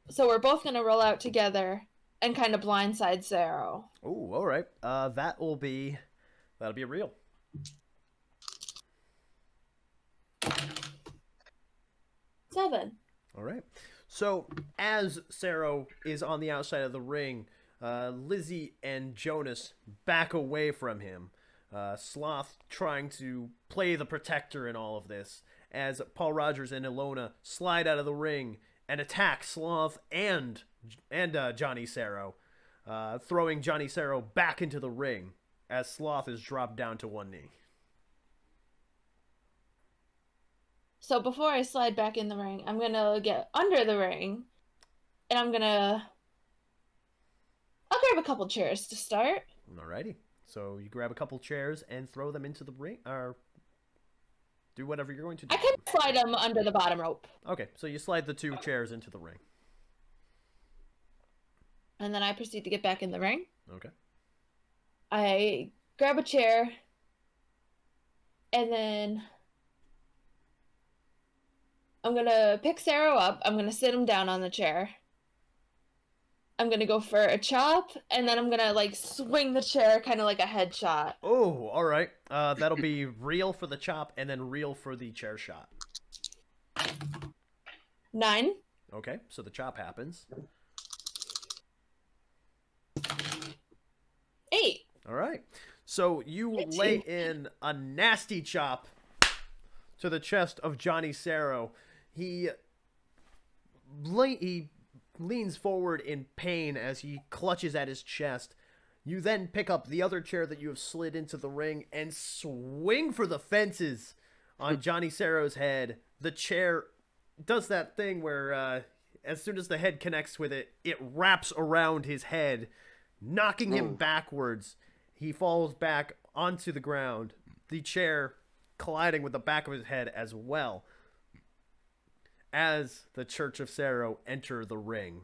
So we're both gonna roll out together and kind of blindside Cero. Oh, all right. That'll be real. 7. All right. So as Cero is on the outside of the ring, Lizzie and Jonas back away from him. Sloth trying to play the protector in all of this, as Paul Rogers and Ilona slide out of the ring and attack Sloth and Johnny Cero, throwing Johnny Cero back into the ring as Sloth is dropped down to one knee. So before I slide back in the ring, I'm gonna get under the ring, and I'll grab a couple chairs to start. Alrighty. So you grab a couple chairs and throw them into the ring, or do whatever you're going to do. I can slide them under the bottom rope. Okay, so you slide the 2 chairs into the ring. And then I proceed to get back in the ring. Okay. I grab a chair, and then I'm gonna pick Cero up. I'm gonna sit him down on the chair. I'm gonna go for a chop, and then I'm gonna swing the chair kind of like a headshot. Oh, all right. That'll be real for the chop and then real for the chair shot. 9. Okay, so the chop happens. 8. All right. So you lay in a nasty chop to the chest of Johnny Cero. He leans forward in pain as he clutches at his chest. You then pick up the other chair that you have slid into the ring and swing for the fences on Johnny Cero's head. The chair does that thing where as soon as the head connects with it, it wraps around his head, knocking him backwards. He falls back onto the ground, the chair colliding with the back of his head as well, as the Church of Cero enter the ring.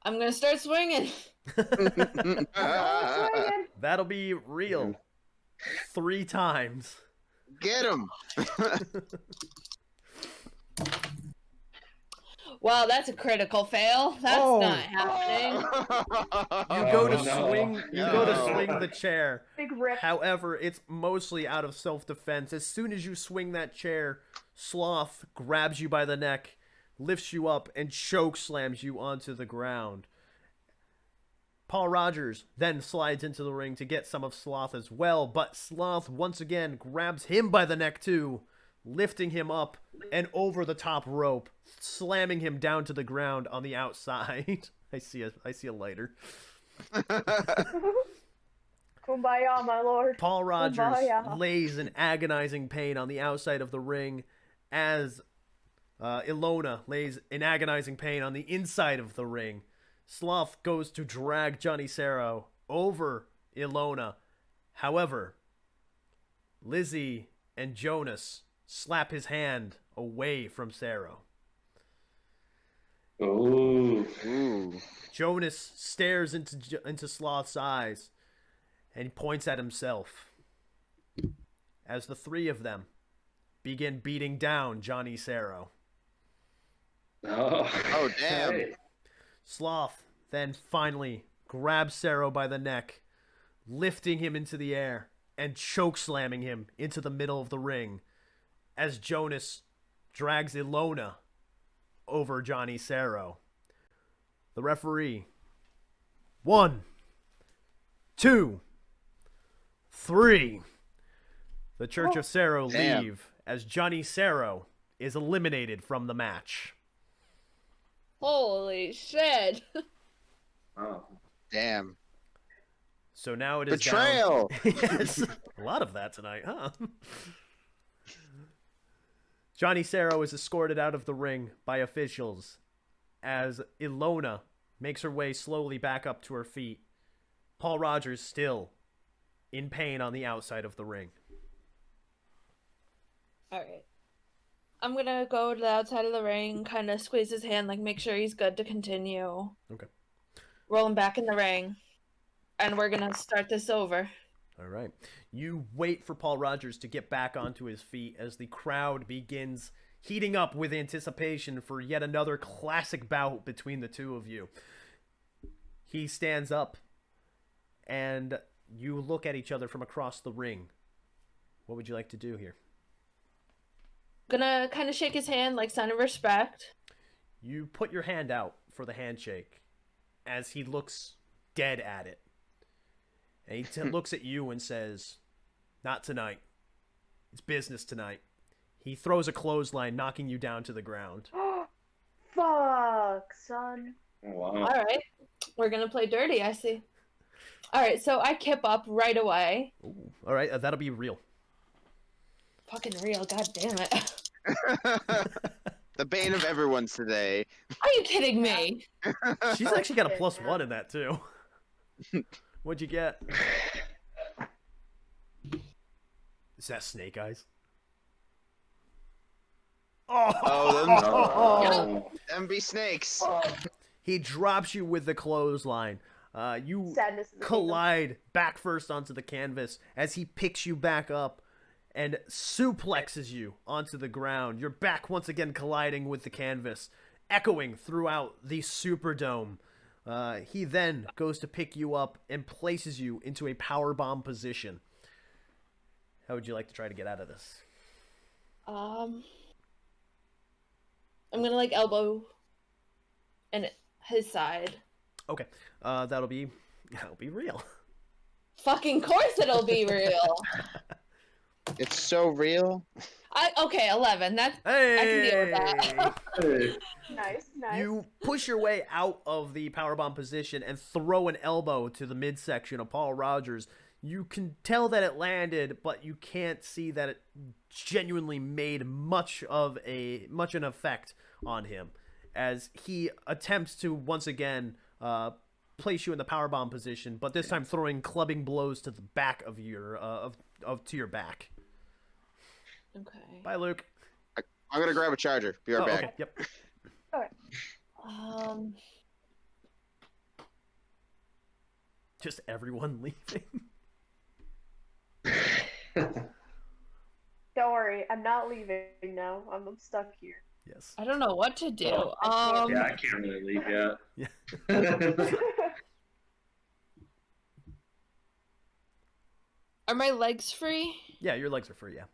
I'm gonna start swinging. That'll be real. 3 times. Get him! Wow, that's a critical fail. That's not happening. You go to swing. You go to swing the chair. Big rip. However, it's mostly out of self-defense. As soon as you swing that chair, Sloth grabs you by the neck, lifts you up, and choke slams you onto the ground. Paul Rogers then slides into the ring to get some of Sloth as well, but Sloth once again grabs him by the neck too, lifting him up and over the top rope, slamming him down to the ground on the outside. I see a lighter. Kumbaya, my lord. Paul Rogers Kumbaya. lays in agonizing pain on the outside of the ring as Ilona lays in agonizing pain on the inside of the ring. Sloth goes to drag Johnny Cero over Ilona. However, Lizzie and Jonas slap his hand away from Cero. Oh. Jonas stares into Sloth's eyes and points at himself as the 3 of them begin beating down Johnny Cero. Oh, damn. Hey. Sloth then finally grabs Cero by the neck, lifting him into the air and chokeslamming him into the middle of the ring as Jonas drags Ilona over Johnny Cero. The referee. 1, 2, 3. The Church of Cero leave as Johnny Cero is eliminated from the match. Holy shit. Oh. Damn. So now it is Betrayal! down... Yes, a lot of that tonight, huh? Johnny Cero is escorted out of the ring by officials as Ilona makes her way slowly back up to her feet. Paul Rogers still in pain on the outside of the ring. Alright. I'm gonna go to the outside of the ring, kind of squeeze his hand, like make sure he's good to continue. Okay. Roll him back in the ring. And we're gonna start this over. All right. You wait for Paul Rogers to get back onto his feet as the crowd begins heating up with anticipation for yet another classic bout between the two of you. He stands up, and you look at each other from across the ring. What would you like to do here? Gonna kind of shake his hand, like sign of respect. You put your hand out for the handshake as he looks dead at it. And he looks at you and says, "Not tonight. It's business tonight." He throws a clothesline, knocking you down to the ground. Fuck, son. Oh, wow. All right, we're gonna play dirty. I see. All right, so I kip up right away. Ooh. All right, that'll be real. Fucking real, god damn it. The bane of everyone's today. Are you kidding me? She's actually got a +1 in that too. What'd you get? Is that Snake Eyes? Oh, them be snakes. He drops you with the clothesline. You Sadness is a collide back first onto the canvas as he picks you back up and suplexes you onto the ground. Your back once again colliding with the canvas, echoing throughout the Superdome. He then goes to pick you up and places you into a powerbomb position. How would you like to try to get out of this? I'm gonna like elbow in his side. Okay, that'll be real. Fucking course it'll be real. It's so real. Okay, 11. That's Hey! I can deal with that. Hey. Nice. You push your way out of the powerbomb position and throw an elbow to the midsection of Paul Rogers. You can tell that it landed, but you can't see that it genuinely made much an effect on him, as he attempts to once again place you in the powerbomb position, but this time throwing clubbing blows to the back of your to your back. Okay. Bye, Luke. I'm gonna grab a charger. Be right back. Okay. Yep. Just everyone leaving. Don't worry, I'm not leaving now. I'm stuck here. Yes. I don't know what to do. Yeah, I can't really leave yet. Yeah. Are my legs free? Yeah, your legs are free. Yeah.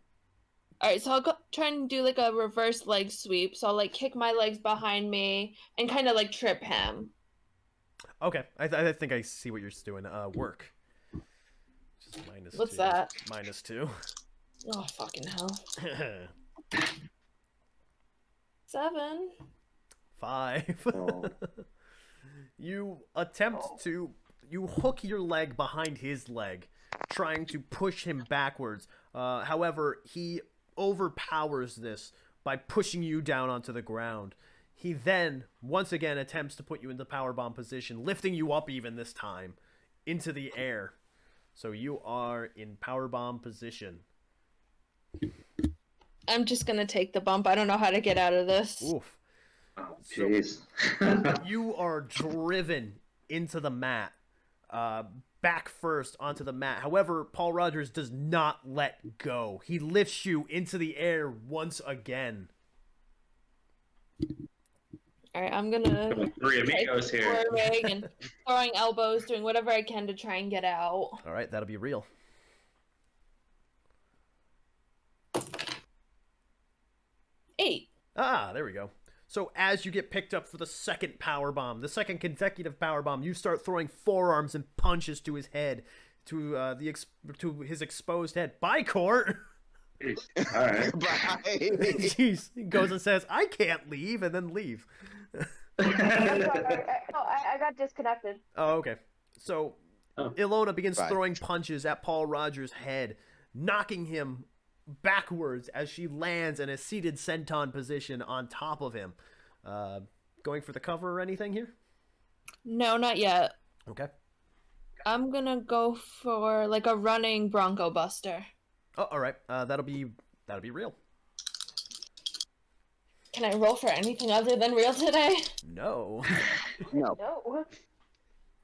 All right, so I'll go try and do like a reverse leg sweep. So I'll like kick my legs behind me and kind of like trip him. Okay. I think I see what you're doing. Work. Just -2. What's that? -2. Oh, fucking hell. 7. 5. Oh. You attempt to hook your leg behind his leg, trying to push him backwards. However, he overpowers this by pushing you down onto the ground. He then once again attempts to put you in the powerbomb position, lifting you up even this time into the air. So you are in powerbomb position. I'm just gonna take the bump. I don't know how to get out of this. Oof. Oh, jeez. You are driven into the mat, back first onto the mat. However, Paul Rogers does not let go. He lifts you into the air once again. All right, I'm gonna Three amigos here. swerving and throwing elbows, doing whatever I can to try and get out. All right, that'll be real. 8. Ah, there we go. So as you get picked up for the second powerbomb, the second consecutive powerbomb, you start throwing forearms and punches to his head, to his exposed head. Bye, Court. All right. Bye. Jeez, he goes and says, "I can't leave," and then leaves. I got disconnected. Oh, okay. So Oh. Ilona begins Bye. throwing punches at Paul Rogers' head, knocking him backwards as she lands in a seated senton position on top of him. Going for the cover or anything here? No, not yet. Okay. I'm gonna go for like a running Bronco Buster. Oh, all right. That'll be real. Can I roll for anything other than real today? No. No. No.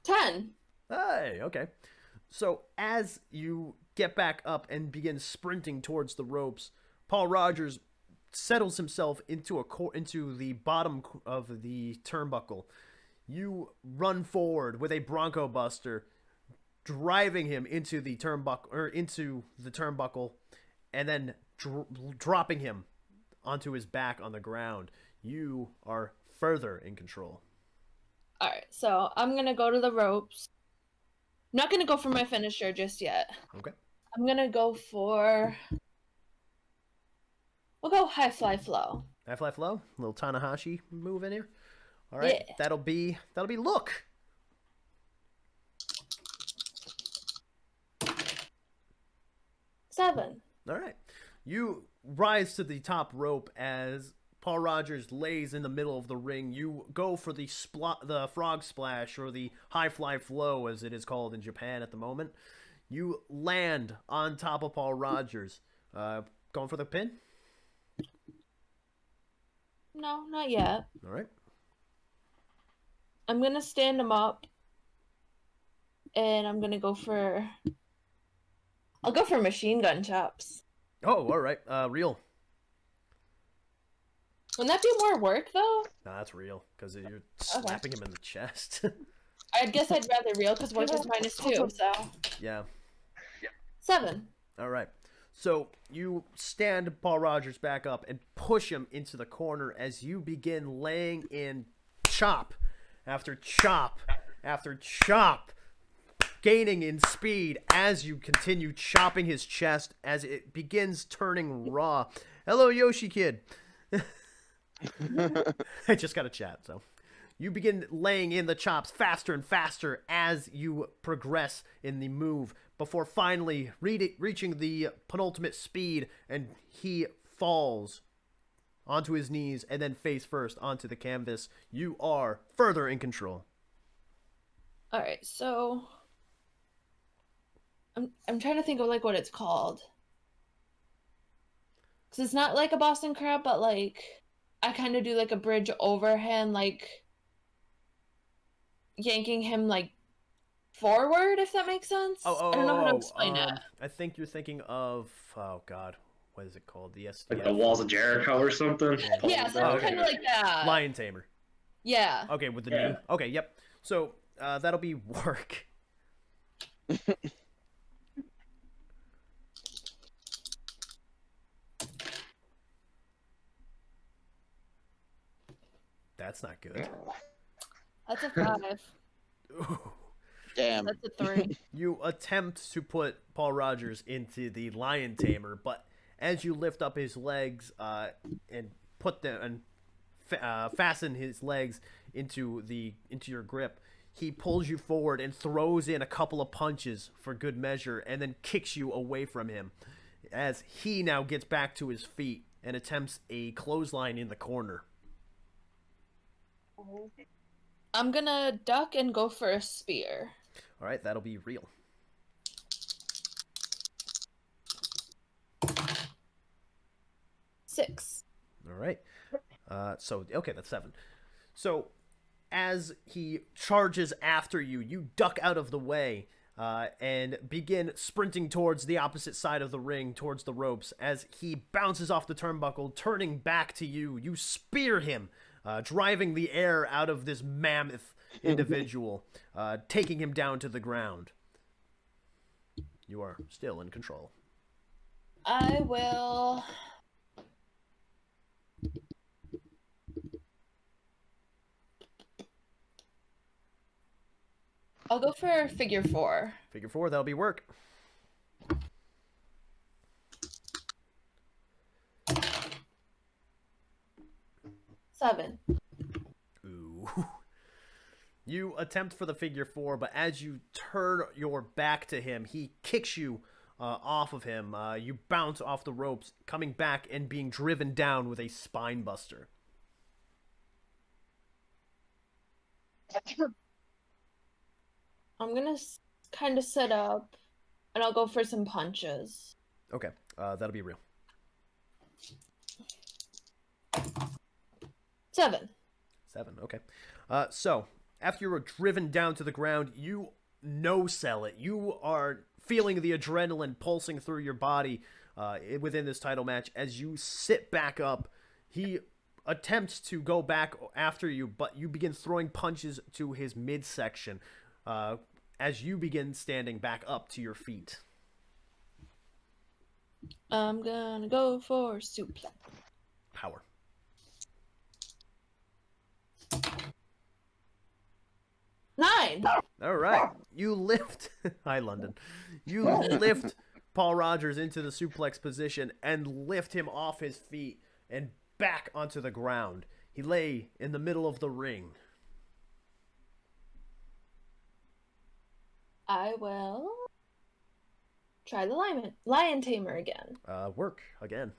10. Hey, okay. So as you get back up and begin sprinting towards the ropes, Paul Rogers settles himself into into the bottom of the turnbuckle. You run forward with a Bronco Buster, driving him into the turnbuckle, and then dropping him onto his back on the ground. You are further in control. Alright, so I'm gonna go to the ropes. Not gonna go for my finisher just yet. Okay. I'm gonna go for... We'll go high fly flow. High fly flow, little Tanahashi move in here. All right, Yeah. that'll be look. Seven. All right, you rise to the top rope as Paul Rogers lays in the middle of the ring. You go for the frog splash, or the high fly flow as it is called in Japan at the moment. You land on top of Paul Rogers. Going for the pin? No, not yet. All right. I'm gonna stand him up. And I'm gonna go for... I'll go for machine gun chops. Oh, all right. Real. Wouldn't that do more work, though? No, that's real, because you're slapping him in the chest. I guess I'd rather real, because work is -2, so... Yeah. 7. All right. So you stand Paul Rogers back up and push him into the corner as you begin laying in chop after chop after chop, gaining in speed as you continue chopping his chest as it begins turning raw. Hello, Yoshi Kid. I just got a chat, so. You begin laying in the chops faster and faster as you progress in the move before finally reaching the penultimate speed, and he falls onto his knees and then face first onto the canvas. You are further in control. Alright, so... I'm trying to think of, like, what it's called. Because it's not like a Boston Crab, but, like, I kind of do, like, a bridge overhand, like... yanking him like forward, if that makes sense. I don't know how to explain it. I think you're thinking of, oh god, what is it called? The SDF. Like the Walls of Jericho or something? Yeah, so okay. kind of like that. Lion Tamer. Yeah. Okay, with the Yeah. knee. Okay, yep. So that'll be work. That's not good. That's a 5. Ooh. Damn. That's a 3. You attempt to put Paul Rogers into the Lion Tamer, but as you lift up his legs and put them and fasten his legs into your grip, he pulls you forward and throws in a couple of punches for good measure, and then kicks you away from him as he now gets back to his feet and attempts a clothesline in the corner. I'm gonna duck and go for a spear. All right, that'll be real. 6. All right. Okay, that's 7. So as he charges after you, you duck out of the way and begin sprinting towards the opposite side of the ring, towards the ropes. As he bounces off the turnbuckle, turning back to you, you spear him, driving the air out of this mammoth individual, taking him down to the ground. You are still in control. I will... I'll go for figure 4. Figure 4, that'll be work. Seven. Ooh. You attempt for the figure 4, but as you turn your back to him, he kicks you off of him. You bounce off the ropes, coming back and being driven down with a spine buster. I'm gonna kind of set up, and I'll go for some punches. Okay, that'll be real. 7. 7, okay. So, after you're driven down to the ground, you no-sell it. You are feeling the adrenaline pulsing through your body within this title match. As you sit back up, he attempts to go back after you, but you begin throwing punches to his midsection as you begin standing back up to your feet. I'm gonna go for suplex. Power. Nine. All right. You lift... Hi, London. You lift Paul Rogers into the suplex position and lift him off his feet and back onto the ground. He lay in the middle of the ring. I will try the lion tamer again. Work again.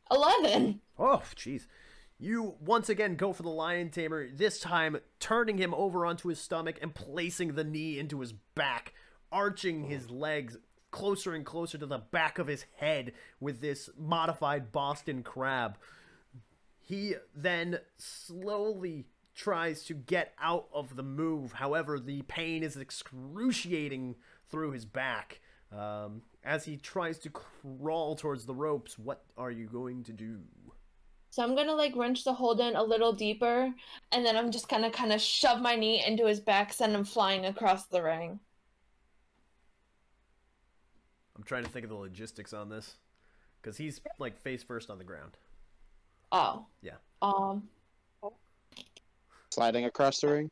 11. Oh, jeez. You once again go for the lion tamer, this time turning him over onto his stomach and placing the knee into his back, arching his legs closer and closer to the back of his head with this modified Boston Crab. He then slowly tries to get out of the move. However, the pain is excruciating through his back. As he tries to crawl towards the ropes, what are you going to do? So I'm gonna like wrench the hold in a little deeper, and then I'm just gonna kind of shove my knee into his back, send him flying across the ring. I'm trying to think of the logistics on this, because he's like face first on the ground. Oh. Yeah. Sliding across the ring.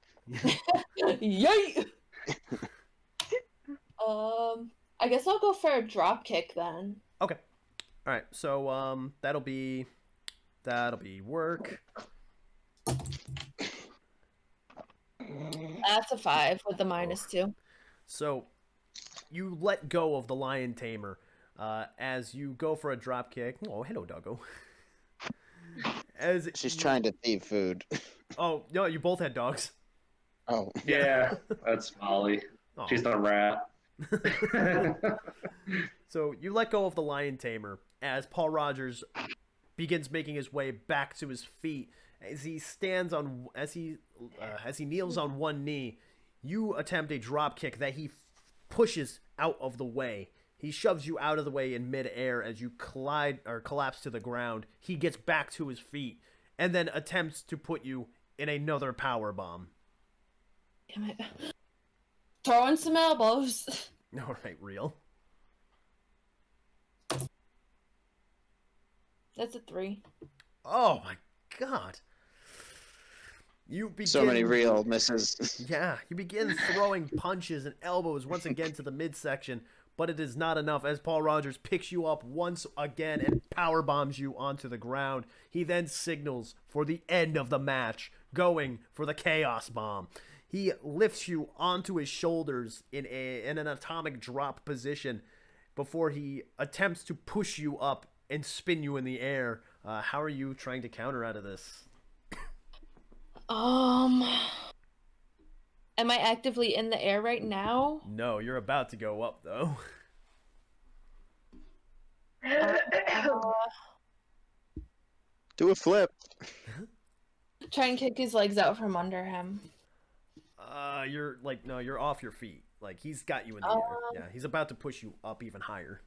Yay! I guess I'll go for a drop kick then. Okay. All right. So that'll be work. That's a 5 with the -2. So you let go of the lion tamer as you go for a drop kick. Oh, hello, doggo. As She's trying to thieve food. Oh no, you both had dogs. Oh. Yeah, that's Molly. Aw. She's the rat. So you let go of the lion tamer as Paul Rogers begins making his way back to his feet. As he stands on, as he kneels on one knee, you attempt a drop kick that he pushes out of the way. He shoves you out of the way in midair as you collide or collapse to the ground. He gets back to his feet and then attempts to put you in another power bomb. Damn it. Throwing some elbows. All right, real. That's a 3. Oh my god. You begin, So many real misses. Yeah, you begin throwing punches and elbows once again to the midsection, but it is not enough as Paul Rogers picks you up once again and power bombs you onto the ground. He then signals for the end of the match, going for the Chaos Bomb. He lifts you onto his shoulders in an atomic drop position before he attempts to push you up and spin you in the air. How are you trying to counter out of this? Am I actively in the air right now? No, you're about to go up, though. Do a flip. Try and kick his legs out from under him. You're like, no, you're off your feet. Like, he's got you in the air. Yeah, he's about to push you up even higher.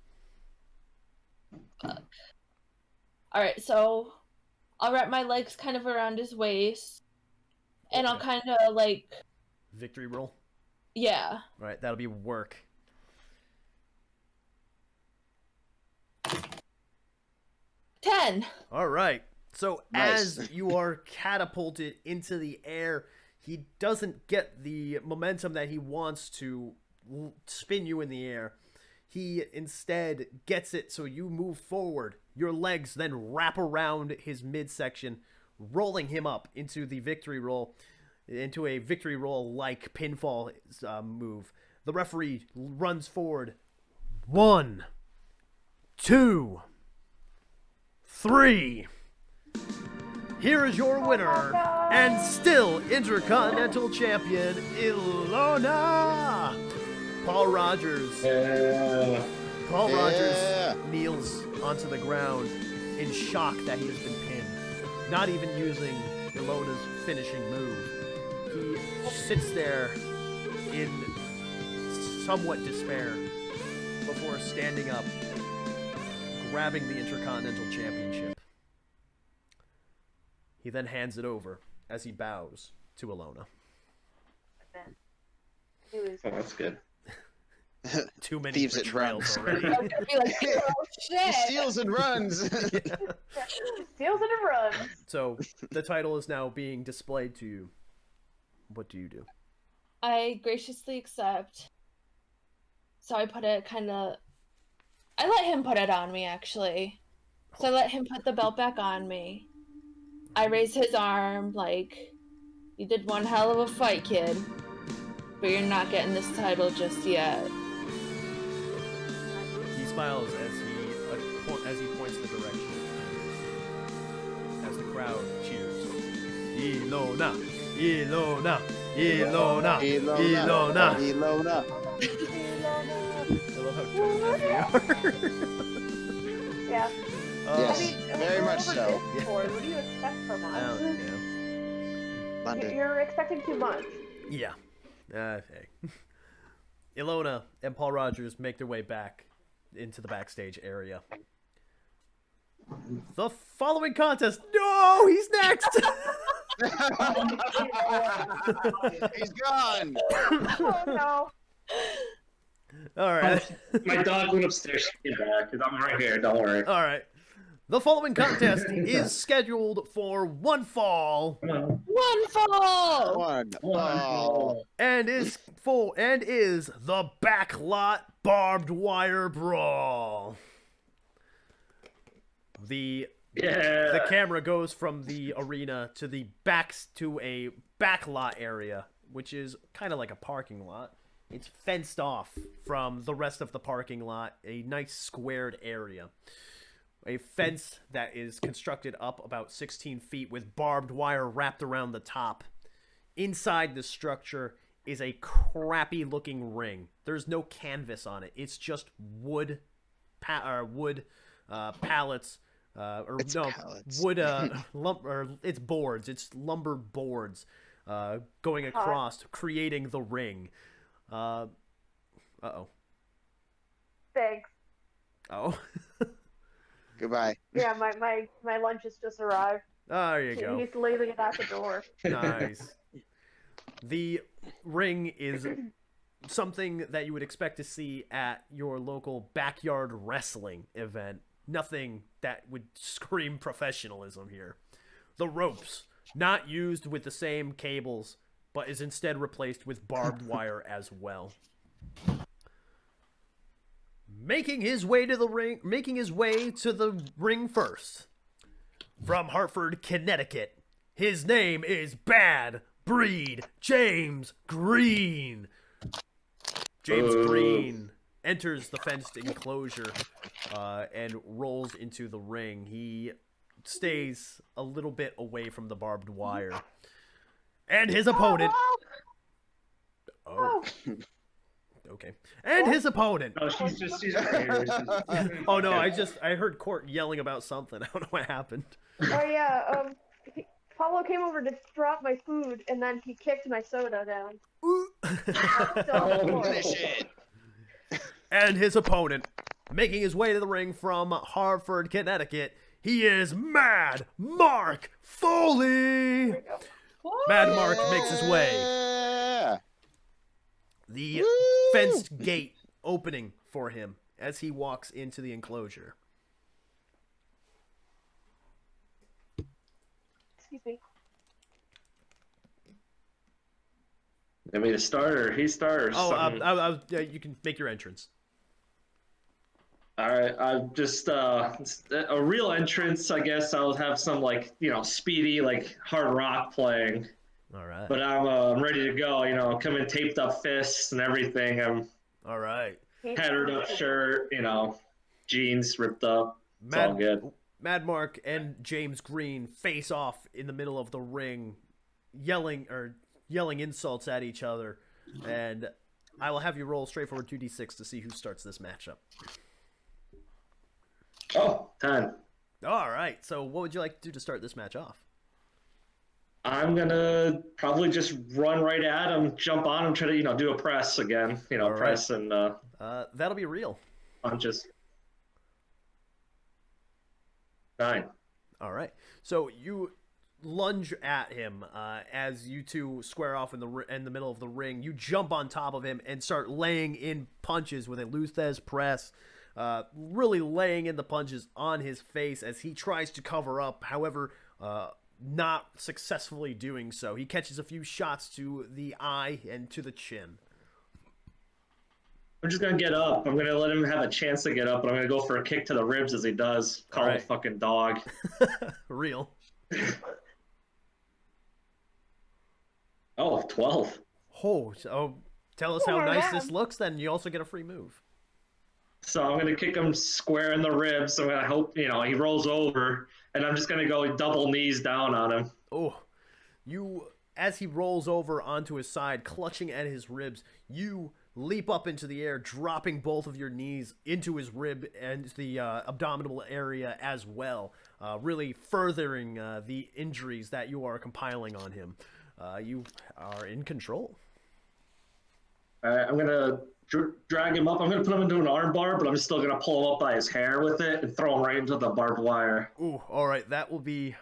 Alright, so I'll wrap my legs kind of around his waist. And I'll kind of like... Victory roll? Yeah. All right, that'll be work. 10. All right. So Nice. as you are catapulted into the air, he doesn't get the momentum that he wants to spin you in the air. He instead gets it so you move forward. Your legs then wrap around his midsection, rolling him up into the victory roll, into a victory roll like pinfall move. The referee runs forward. 1, 2, 3. Here is your winner, and still Intercontinental Champion, Ilona. Paul Rogers. Yeah. Paul Rogers kneels onto the ground in shock that he has been pinned, not even using Ilona's finishing move. He sits there in somewhat despair before standing up, grabbing the Intercontinental Championship. He then hands it over as he bows to Ilona. He was Oh, that's good. Too many Thieves at betrayals drums. already. I was gonna be like, oh He shit. steals and runs. steals and it runs. So the title is now being displayed to you. What do you do? I graciously accept. So I put it I let him put it on me, actually. So I let him put the belt back on me. I raise his arm, like, you did one hell of a fight, kid. But you're not getting this title just yet. He smiles as he points the direction, as the crowd cheers. Ilona, Ilona, Ilona, Ilona. Ilona. I love how trendy they are. Yeah. Yes. I mean, very we're much over so. this before. What do you expect from us? London. You're expecting too much. Yeah. Okay. Ilona and Paul Rogers make their way back into the backstage area. The following contest. No, he's next. He's gone. Oh no. All right. My dog went upstairs. She'll be back because I'm right here. Don't worry. All right. The following contest is scheduled for one fall One fall! One. Oh. and is the Backlot Barbed Wire Brawl. The Yeah. camera goes from the arena to a backlot area, which is kind of like a parking lot. It's fenced off from the rest of the parking lot, a nice squared area. A fence that is constructed up about 16 feet with barbed wire wrapped around the top. Inside the structure is a crappy looking ring. There's no canvas on it. It's just wood pallets. Pallets. Wood. It's boards. It's lumber boards going across, creating the ring. Uh-oh. Thanks. Oh. Goodbye. Yeah, my lunch has just arrived. Oh, there you go. He's leaving it at the door. Nice. The ring is something that you would expect to see at your local backyard wrestling event. Nothing that would scream professionalism here. The ropes, not used with the same cables, but is instead replaced with barbed wire as well. Making his way to the ring first. From Hartford, Connecticut, his name is Bad Breed James Green. James Green enters the fenced enclosure and rolls into the ring. He stays a little bit away from the barbed wire. And his opponent... Oh. Okay. And his opponent... No, she's right here. Oh no, I heard Court yelling about something. I don't know what happened. Oh yeah, Pablo came over to drop my food, and then he kicked my soda down. Finish it. And his opponent, making his way to the ring from Hartford, Connecticut, he is Mad Mark Foley. Mad Mark makes his way. Yeah. The fenced gate opening for him as he walks into the enclosure. Excuse me. I mean, to start or he starts. Oh, you can make your entrance. All right, I'm just a real entrance. I guess I'll have some like speedy like hard rock playing. All right. But I'm ready to go. Come in taped up fists and everything. I'm All right. tattered up shirt. Jeans ripped up. It's all good. Mad Mark and James Green face off in the middle of the ring, yelling insults at each other, and I will have you roll straightforward 2d6 to see who starts this matchup. Oh, 10. All right. So what would you like to do to start this match off? I'm gonna probably just run right at him, jump on him, try to do a press again. All press right. and that'll be real. punches. 9. All right. So you lunge at him as you two square off in the middle of the ring. You jump on top of him and start laying in punches with a Luthez press, really laying in the punches on his face as he tries to cover up. However, not successfully doing so. He catches a few shots to the eye and to the chin. I'm just gonna get up. I'm gonna let him have a chance to get up, but I'm gonna go for a kick to the ribs as he does. Call him a fucking dog. Real. Oh, 12. Oh, so tell us how nice this looks, then you also get a free move. So I'm gonna kick him square in the ribs. I'm gonna hope he rolls over, and I'm just gonna go double knees down on him. Oh, as he rolls over onto his side, clutching at his ribs, you leap up into the air, dropping both of your knees into his rib and the abdominal area as well, really furthering the injuries that you are compiling on him. You are in control. I'm gonna drag him up. I'm gonna put him into an arm bar, but I'm still gonna pull him up by his hair with it and throw him right into the barbed wire. Ooh, all right, that'll be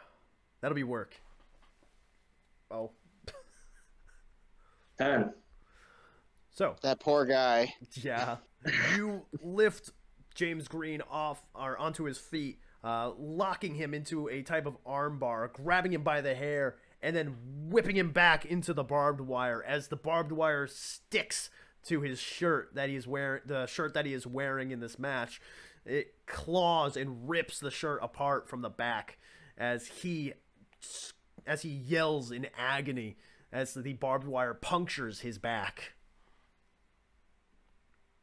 work. Oh. 10. So That poor guy. yeah, you lift James Green onto his feet, locking him into a type of arm bar, grabbing him by the hair, and then whipping him back into the barbed wire as the barbed wire sticks to his shirt that he is wearing, the shirt that he is wearing in this match. It claws and rips the shirt apart from the back as he yells in agony as the barbed wire punctures his back.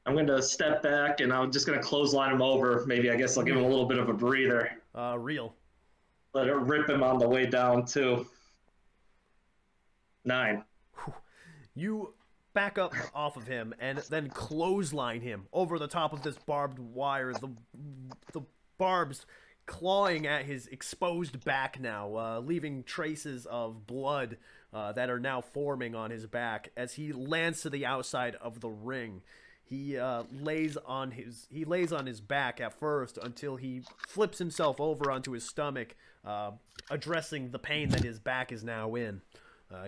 I'm going to step back, and I'm just going to clothesline him over. Maybe, I guess I'll give him a little bit of a breather. Real. Let it rip him on the way down, too. 9. You back up off of him and then clothesline him over the top of this barbed wire. The barbs clawing at his exposed back now, leaving traces of blood that are now forming on his back as he lands to the outside of the ring. He lays on his back at first until he flips himself over onto his stomach, addressing the pain that his back is now in.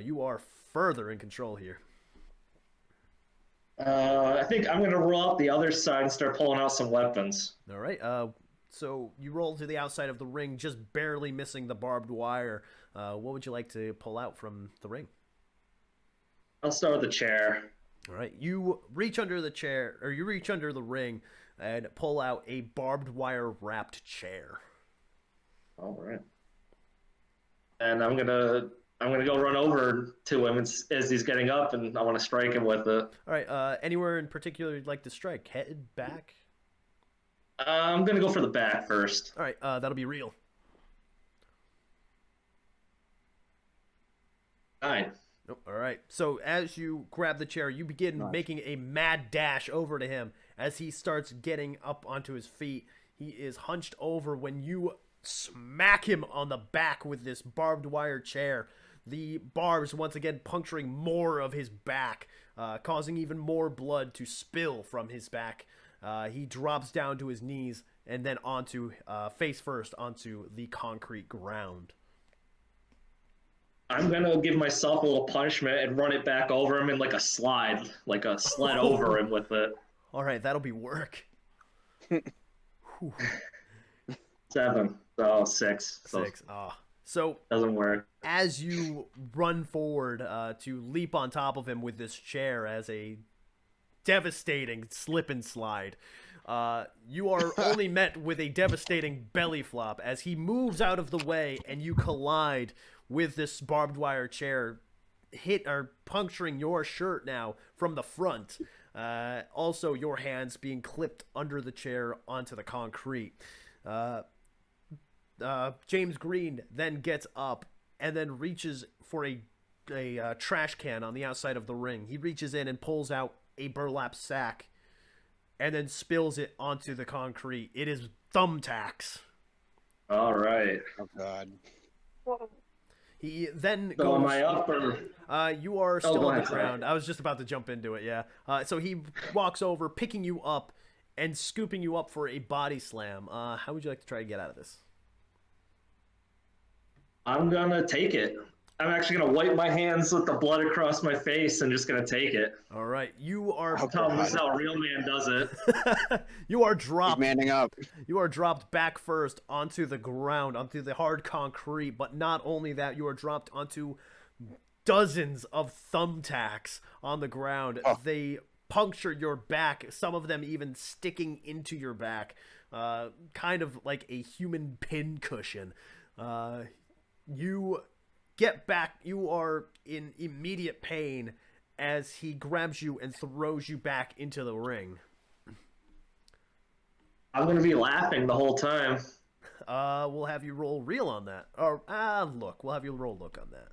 You are further in control here. I think I'm going to roll out the other side and start pulling out some weapons. All right. So you roll to the outside of the ring, just barely missing the barbed wire. What would you like to pull out from the ring? I'll start with the chair. All right, you reach under the chair, or you reach under the ring and pull out a barbed wire wrapped chair. All right. And I'm gonna go run over to him as he's getting up, and I want to strike him with it. All right. Anywhere in particular you'd like to strike? Head, back? I'm gonna go for the back first. All right. That'll be real. 9. Nope. All right. So as you grab the chair, you begin making a mad dash over to him as he starts getting up onto his feet. He is hunched over when you smack him on the back with this barbed wire chair. The barbs once again puncturing more of his back, causing even more blood to spill from his back. He drops down to his knees and then onto face first onto the concrete ground. I'm gonna give myself a little punishment and run it back over him in like a slide, sled over him with it. All right, that'll be work. 7, so 6. So 6. So doesn't work. as you run forward to leap on top of him with this chair as a devastating slip and slide. You are only met with a devastating belly flop as he moves out of the way and you collide with this barbed wire chair, puncturing your shirt now from the front. Also, your hands being clipped under the chair onto the concrete. James Green then gets up and then reaches for a trash can on the outside of the ring. He reaches in and pulls out a burlap sack and then spills it onto the concrete. It is thumbtacks. All right. Oh God. Whoa. He then So goes. am I up or? You are still go on the ahead, sorry. ground. I was just about to jump into it. Yeah. So he walks over, picking you up and scooping you up for a body slam. How would you like to try to get out of this? I'm gonna take it. I'm actually gonna wipe my hands with the blood across my face and just gonna take it. All right. You are. Tell them this is how a real man does it. You are He's dropped. manning up. You are dropped back first onto the ground, onto the hard concrete, but not only that, you are dropped onto dozens of thumbtacks on the ground. Oh. They puncture your back, some of them even sticking into your back, kind of like a human pin cushion. You get back, you are in immediate pain as he grabs you and throws you back into the ring. I'm gonna be laughing the whole time. We'll have you roll real on that. Or, look. We'll have you roll look on that.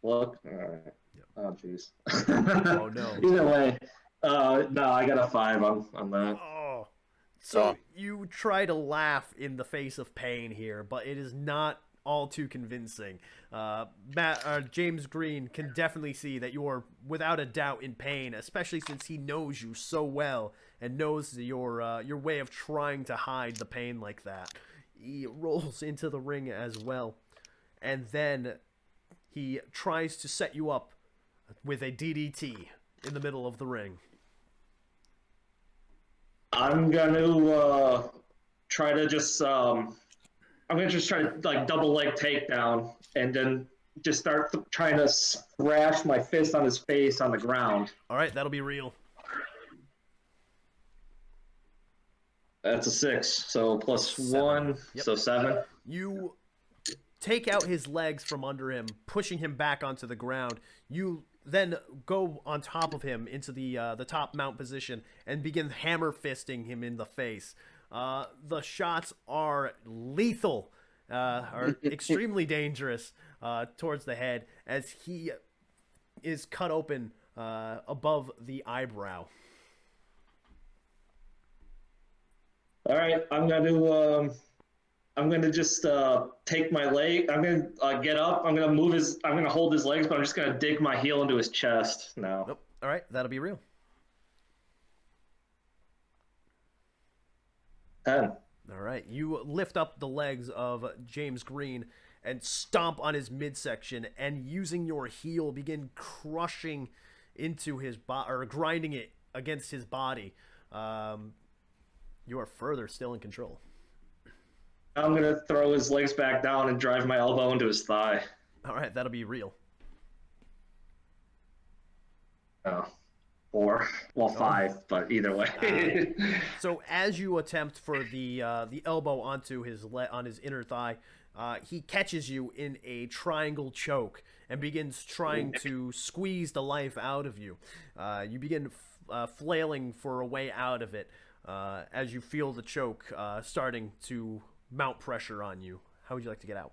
Look. All right. Oh jeez. Oh, no. Either way, no, I got a 5 on that. Oh. So you try to laugh in the face of pain here, but it is not all too convincing. James Green can definitely see that you're without a doubt in pain, especially since he knows you so well and knows your way of trying to hide the pain like that. He rolls into the ring as well, and then he tries to set you up with a DDT in the middle of the ring. I'm gonna try to just I'm gonna just try to like double leg takedown and then just start trying to thrash my fist on his face on the ground. All right, that'll be real. That's a 6, so plus 1, Yep. so 7. You take out his legs from under him, pushing him back onto the ground. You then go on top of him into the top mount position and begin hammer fisting him in the face. The shots are lethal, are extremely dangerous towards the head as he is cut open above the eyebrow. All right, I'm gonna just take my leg. I'm gonna get up. I'm gonna hold his legs, but I'm just gonna dig my heel into his chest now. Nope. All right, that'll be real. 10. All right, you lift up the legs of James Green and stomp on his midsection, and using your heel begin crushing into his body or grinding it against his body. You are further still in control. I'm gonna throw his legs back down and drive my elbow into his thigh. All right, that'll be real. Oh, 4. Well, 5, but either way. So as you attempt for the elbow onto on his inner thigh, he catches you in a triangle choke and begins trying to squeeze the life out of you. You begin flailing for a way out of it as you feel the choke starting to mount pressure on you. How would you like to get out?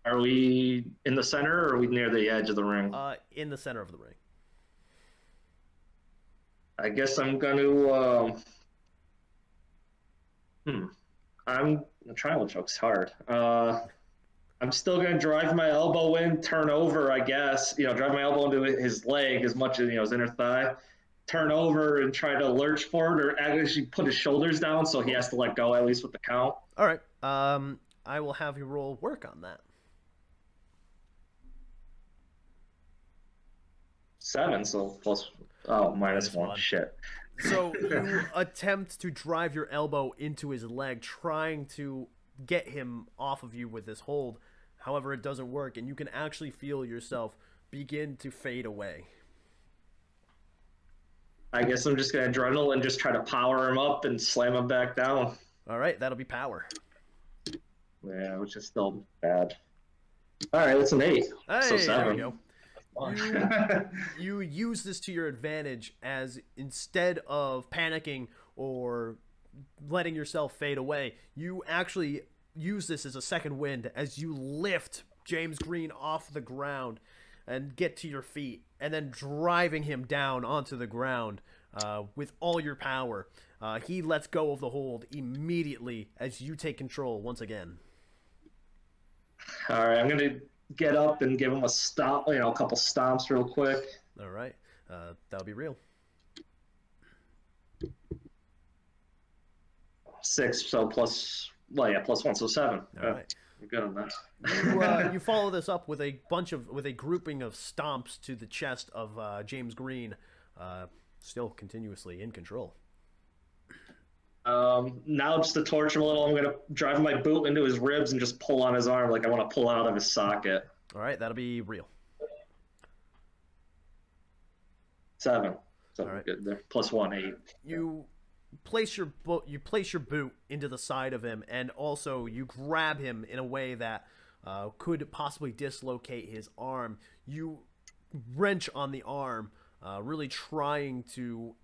Are we in the center or are we near the edge of the ring? In the center of the ring. I guess I'm gonna. Triangle choke's hard. I'm still gonna drive my elbow in, turn over. I guess drive my elbow into his leg as much as his inner thigh. Turn over and try to lurch forward, or actually put his shoulders down so he has to let go at least with the count. All right. I will have you roll work on that. 7, so plus minus 1. Shit. So you attempt to drive your elbow into his leg, trying to get him off of you with this hold. However, it doesn't work, and you can actually feel yourself begin to fade away. I guess I'm just gonna adrenaline and just try to power him up and slam him back down. All right, that'll be power. Yeah, which is still bad. All right, it's an 8. Hey, So there we 7. go. You use this to your advantage, as instead of panicking or letting yourself fade away, you actually use this as a second wind as you lift James Green off the ground and get to your feet, and then driving him down onto the ground with all your power. He lets go of the hold immediately as you take control once again. All right, I'm gonna get up and give him a stomp, a couple stomps real quick. All right, that'll be real. 6, so plus 1, so 7. All right. I'm good on that. You follow this up with a grouping of stomps to the chest of James Green, still continuously in control. Now just to torture him a little, I'm gonna drive my boot into his ribs and just pull on his arm like I want to pull out of his socket. All right, that'll be real. 7. So All right. good there. Plus 1, 8. You place your boot into the side of him, and also you grab him in a way that could possibly dislocate his arm. You wrench on the arm, really trying to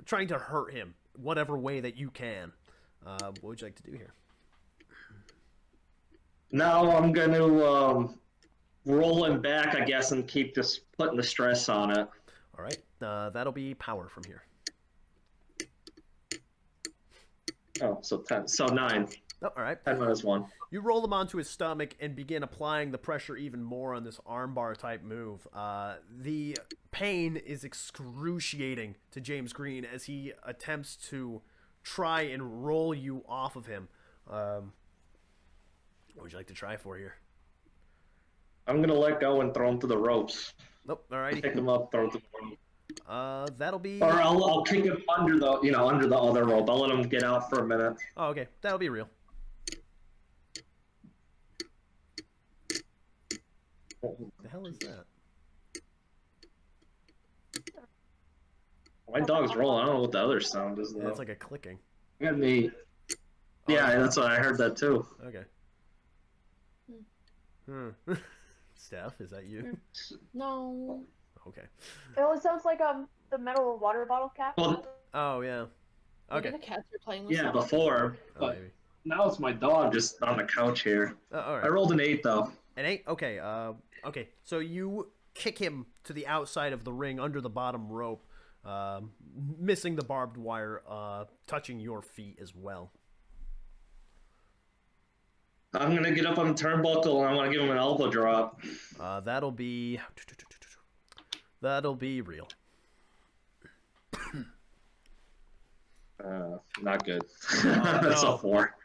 hurt him whatever way that you can. What would you like to do here? Now I'm gonna roll him back, I guess, and keep just putting the stress on it. All right, that'll be power from here. Oh, so 10. So 9. Oh, all right. 10 minus 1. You roll him onto his stomach and begin applying the pressure even more on this armbar type move. The pain is excruciating to James Green as he attempts to try and roll you off of him. What would you like to try for here? I'm gonna let go and throw him to the ropes. Nope. Alrighty. Pick him up, throw him to the ropes. That'll be. Or I'll kick him under the under the other rope. I'll let him get out for a minute. Oh, okay. That'll be real. What the hell is that? My dog's rolling. I don't know what the other sound is though. Yeah, it's like a clicking. I got me. Yeah, that's what I heard that too. Okay. Steph, is that you? No. Okay. It always sounds like the metal water bottle cap. Well, Oh yeah. Maybe Okay. the cats are playing with yeah, something. before, Oh, but maybe. now it's my dog just on the couch here. All right. I rolled an 8 though. An 8? Okay, okay. So you kick him to the outside of the ring under the bottom rope, missing the barbed wire, touching your feet as well. I'm gonna get up on the turnbuckle and I want to give him an elbow drop. That'll be real. Not good. That's no. a 4.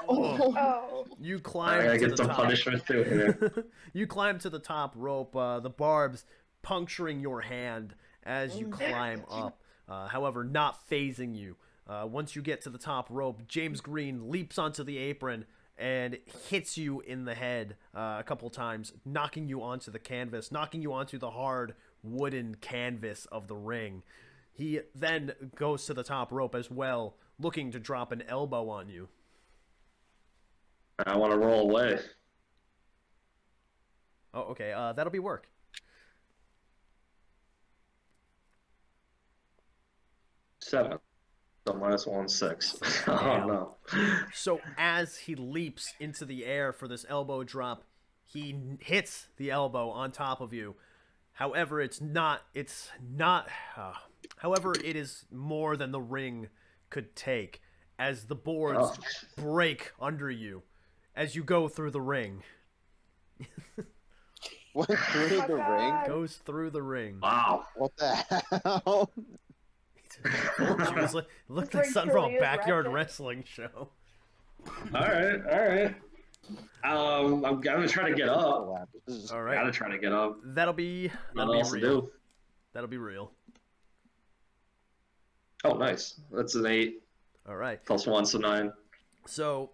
Oh. Oh. You I climb gotta to get the some top. punishment too here. You climb to the top rope, the barbs puncturing your hand as you climb up, however, not phasing you. Once you get to the top rope, James Green leaps onto the apron and hits you in the head a couple times, knocking you onto the canvas, knocking you onto the hard wooden canvas of the ring. He then goes to the top rope as well, looking to drop an elbow on you. I want to roll away. Oh, okay, that'll be work. Seven. So minus 1, 6. Oh Damn. no. So as he leaps into the air for this elbow drop, he hits the elbow on top of you. However, it is more than the ring could take as the boards break under you as you go through the ring. Went through the ring? Goes through the ring. Wow. What the hell? It looked like ring something from truly a is backyard ratchet. wrestling show. All right. I'm gonna try to get up. All Gotta right, try to get up. that'll be Nothing else to real. do. That'll be real. Oh, nice. That's an 8 All right. plus 1, so 9. So,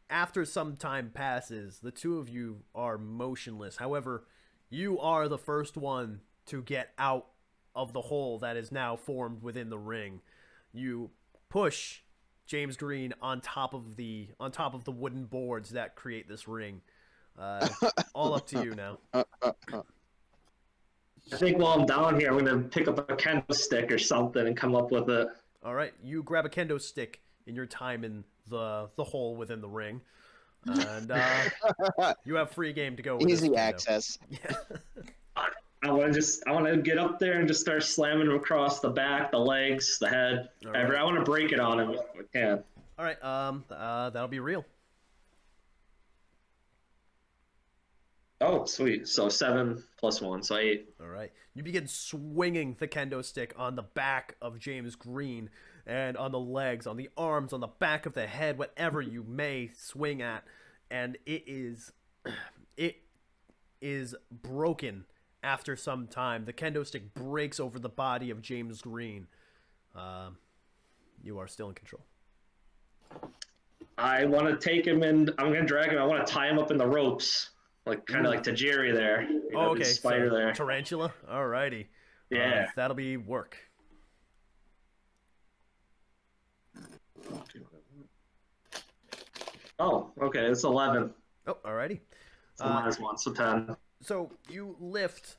after some time passes, the two of you are motionless. However, you are the first one to get out of the hole that is now formed within the ring. You push James Green on top of the wooden boards that create this ring. All up to you now. I think while I'm down here, I'm gonna pick up a kendo stick or something and come up with it. All right, you grab a kendo stick in your time in the hole within the ring, and you have free game to go. With Easy this kendo. access. Yeah. I want to get up there and just start slamming him across the back, the legs, the head. All Every, right. I want to break it on him if I can. All right, that'll be real. Oh, sweet. So 7 + 1, so 8. All right. You begin swinging the kendo stick on the back of James Green and on the legs, on the arms, on the back of the head, whatever you may swing at, and it is broken after some time. The kendo stick breaks over the body of James Green. You are still in control. I want to take him and I'm going to drag him. I want to tie him up in the ropes. Like kind of like Tajiri there. You know, Okay, the spider so there. tarantula. Alrighty. Yeah. That'll be work. Oh, okay. It's 11. Oh, alrighty. So -1, so 10. So you lift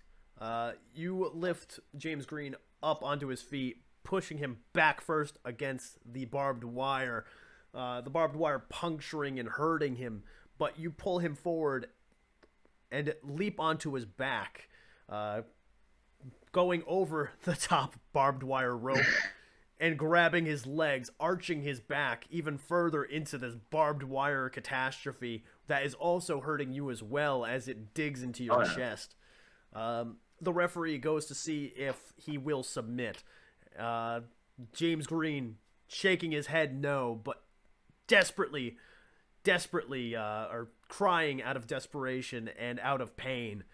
James Green up onto his feet, pushing him back first against the barbed wire, puncturing and hurting him. But you pull him forward and leap onto his back, going over the top barbed wire rope and grabbing his legs, arching his back even further into this barbed wire catastrophe that is also hurting you as well as it digs into your chest. The referee goes to see if he will submit. James Green shaking his head no, but desperately are crying out of desperation and out of pain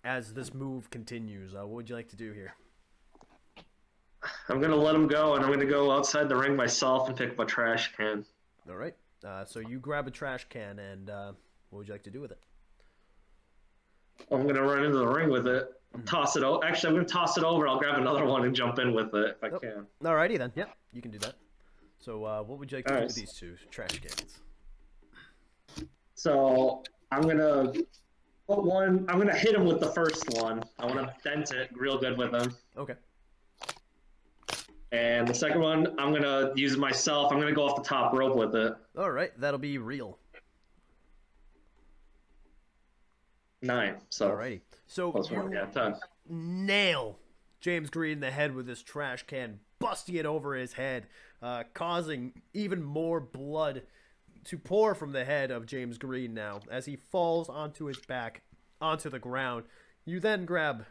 as this move continues. What would you like to do here? I'm going to let him go, and I'm going to go outside the ring myself and pick up a trash can. All right. So you grab a trash can, and what would you like to do with it? I'm going to run into the ring with it. Toss it over. Actually, I'm going to toss it over. I'll grab another one and jump in with it if I can. Alrighty then. Yep, you can do that. So what would you like to do Alright. with these two trash cans? So I'm going to put one. I'm going to hit him with the first one. I want to dent it real good with him. Okay. And the second one, I'm going to use it myself. I'm going to go off the top rope with it. All right, that'll be real. 9. So Alrighty. So +1, yeah, 10. nail James Green in the head with this trash can, busting it over his head, causing even more blood to pour from the head of James Green now as he falls onto his back, onto the ground. You then grab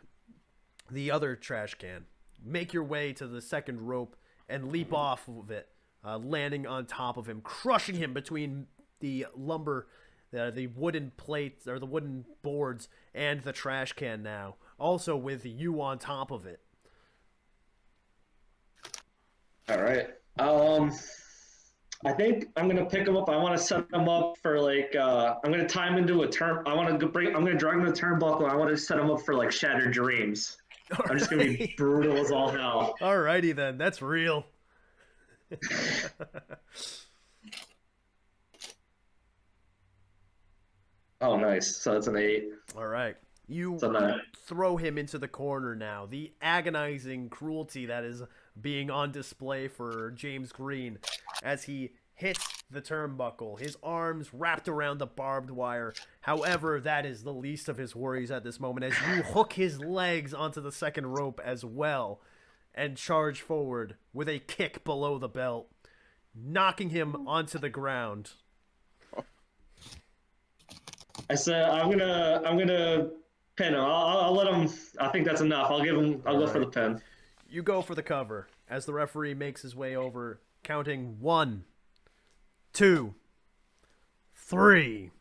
the other trash can, make your way to the second rope, and leap off of it, landing on top of him, crushing him between the lumber, the wooden plates, or the wooden boards, and the trash can now, also with you on top of it. All right. I think I'm gonna pick him up. I want to set him up for like. I'm gonna tie him into a turn. I'm gonna drag him to the turnbuckle. I want to set him up for like shattered dreams. I'm just gonna be brutal as all hell. Alrighty then, that's real. Oh, nice. So that's an 8. All right. You So 9. throw him into the corner now. The agonizing cruelty that is being on display for James Green as he hits the turnbuckle, his arms wrapped around the barbed wire. However, that is the least of his worries at this moment as you hook his legs onto the second rope as well and charge forward with a kick below the belt, knocking him onto the ground. I said I'm gonna pin him. I'll let him. I think that's enough. I'll go for the pin. You go for the cover as the referee makes his way over, counting 1, 2, 3.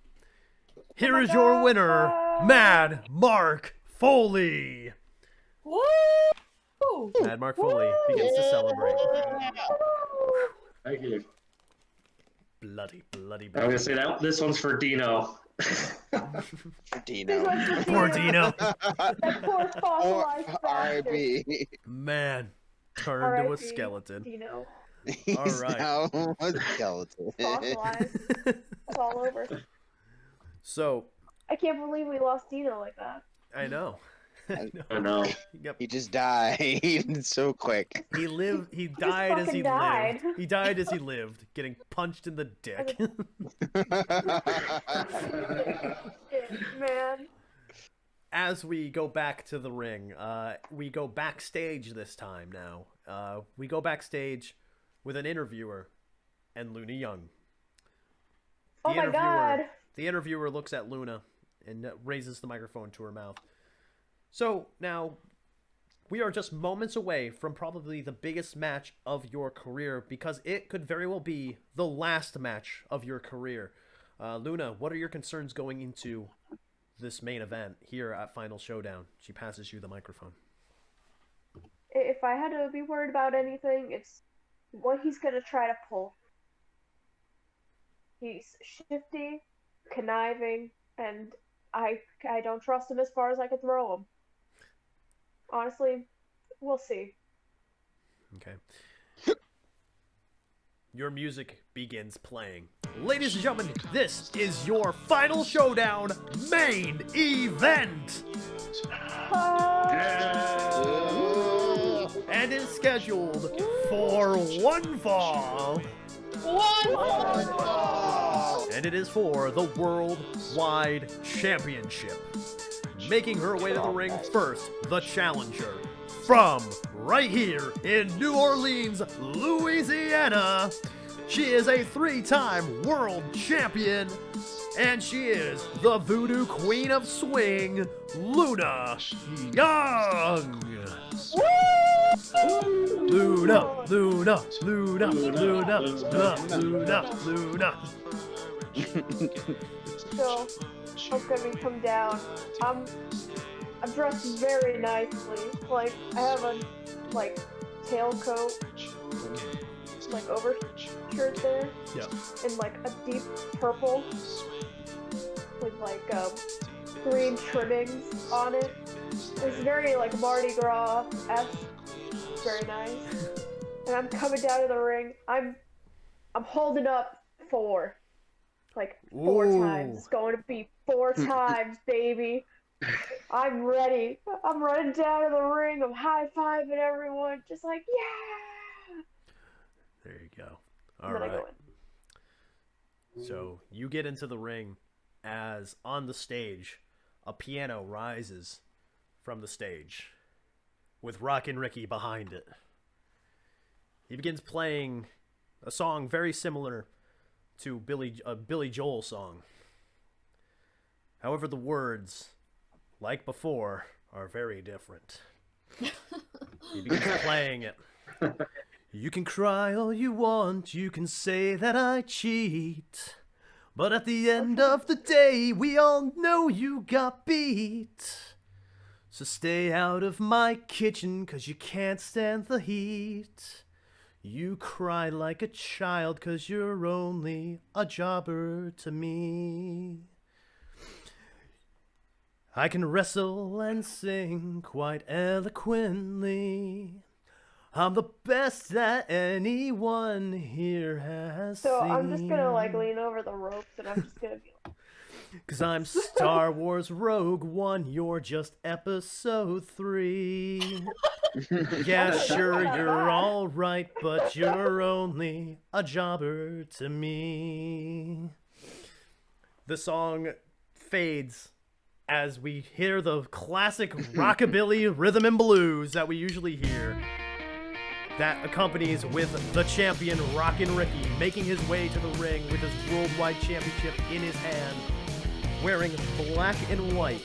Here is your winner, Mad Mark Foley. Woo! Mad Mark Foley begins to celebrate. Thank you. Bloody. I'm gonna say that this one's for Dino. Dino. Poor Dino. That poor fossilized bastard. R.I.P. Man, turned to a R.I.P. skeleton. Dino. He's All right. now a skeleton. Fossilized. It's all over. So, I can't believe we lost Dino like that. I know. I know. Yep. He just died so quick. He died as he fucking died. lived. He died as he lived, getting punched in the dick. Shit, man. As we go back to the ring, we go backstage this time now. We go backstage with an interviewer and Luna Young. Oh my god. The interviewer looks at Luna and raises the microphone to her mouth. So now, we are just moments away from probably the biggest match of your career, because it could very well be the last match of your career. Luna, what are your concerns going into this main event here at Final Showdown? She passes you the microphone. If I had to be worried about anything, it's what he's gonna try to pull. He's shifty, conniving, and I don't trust him as far as I could throw him. Honestly, we'll see. Okay. Your music begins playing. Ladies and gentlemen, this is your Final Showdown main event! And is scheduled for one fall. And it is for the Worldwide Championship. Making her way to the ring first, the challenger. From right here in New Orleans, Louisiana, she is a 3-time world champion, and she is the Voodoo Queen of Swing, Luna Young. Luna, Luna, Luna, Luna, Luna, Luna. So, I'm gonna come down. I'm dressed very nicely. Like, I have a, tailcoat, overshirt there. Yeah. In, a deep purple. With, green trimmings on it. It's very, Mardi Gras-esque. Very nice. And I'm coming down to the ring. I'm holding up 4. 4 times. It's going to be 4 times, baby. I'm ready. I'm running down to the ring. I'm high-fiving everyone. Just yeah! There you go. All right. I go in. So you get into the ring as on the stage, a piano rises from the stage with Rockin' Ricky behind it. He begins playing a song very similar to Billy Joel song. However, the words, like before, are very different. He begins playing it. You can cry all you want, you can say that I cheat, but at the end of the day, we all know you got beat. So stay out of my kitchen, 'cause you can't stand the heat. You cry like a child, 'cause you're only a jobber to me. I can wrestle and sing quite eloquently. I'm the best that anyone here has So seen. I'm just gonna lean over the ropes and I'm just gonna be 'Cause I'm Star Wars Rogue One, you're just episode 3. Yeah, sure, you're alright, but you're only a jobber to me. The song fades as we hear the classic rockabilly rhythm and blues that we usually hear. That accompanies with the champion Rockin' Ricky making his way to the ring with his Worldwide Championship in his hand, wearing black and white,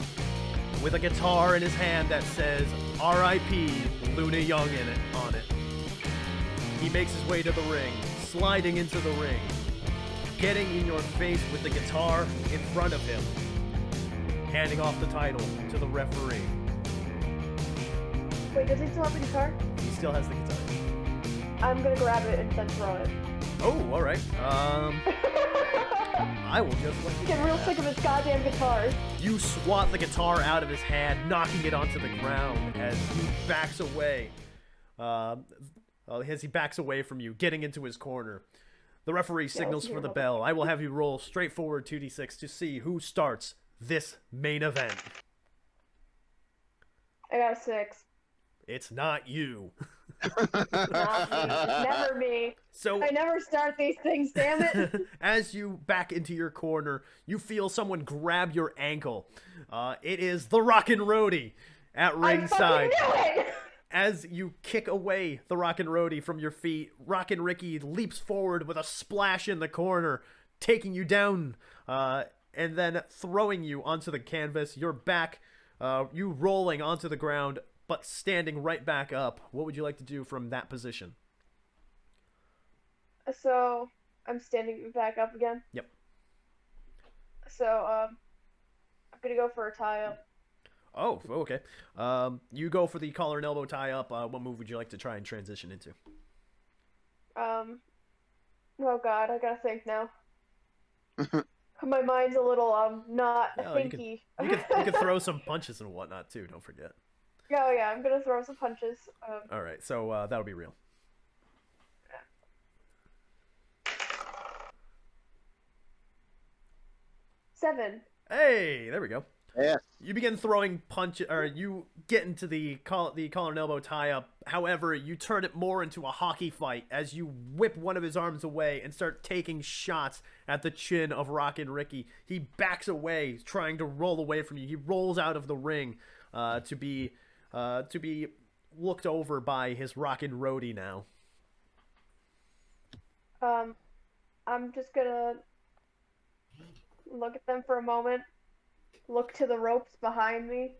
with a guitar in his hand that says R.I.P. Luna Young on it. He makes his way to the ring, sliding into the ring, getting in your face with the guitar in front of him, handing off the title to the referee. Wait, does he still have the guitar? He still has the guitar. I'm gonna grab it and then throw it. Oh, alright. I will just let you Get do real that. sick of his goddamn guitars. You swat the guitar out of his hand, knocking it onto the ground as he backs away. As he backs away from you, getting into his corner. The referee signals for the bell. I will have you roll straightforward 2d6 to see who starts this main event. I got a 6. It's not you. Not me. It's never me. So I never start these things, damn it. as you back into your corner, you feel someone grab your ankle. It is the Rockin' Roadie at ringside. I fucking knew it! As you kick away the Rockin' Roadie from your feet, Rockin' Ricky leaps forward with a splash in the corner, taking you down, and then throwing you onto the canvas. You're back, you rolling onto the ground, but standing right back up. What would you like to do from that position? So, I'm standing back up again. Yep. So, I'm gonna go for a tie-up. Oh, okay. You go for the collar and elbow tie-up. What move would you like to try and transition into? Oh god, I gotta think now. My mind's a little, not Oh, thinky. You could throw some punches and whatnot, too. Don't forget. Oh yeah, I'm gonna throw some punches. All right, so that'll be real. Seven. Hey, there we go. Yeah. You begin throwing punch, or you get into the collar and elbow tie-up. However, you turn it more into a hockey fight as you whip one of his arms away and start taking shots at the chin of Rockin' Ricky. He backs away, trying to roll away from you. He rolls out of the ring to be looked over by his Rockin' Roadie now. I'm just gonna look at them for a moment. Look to the ropes behind me,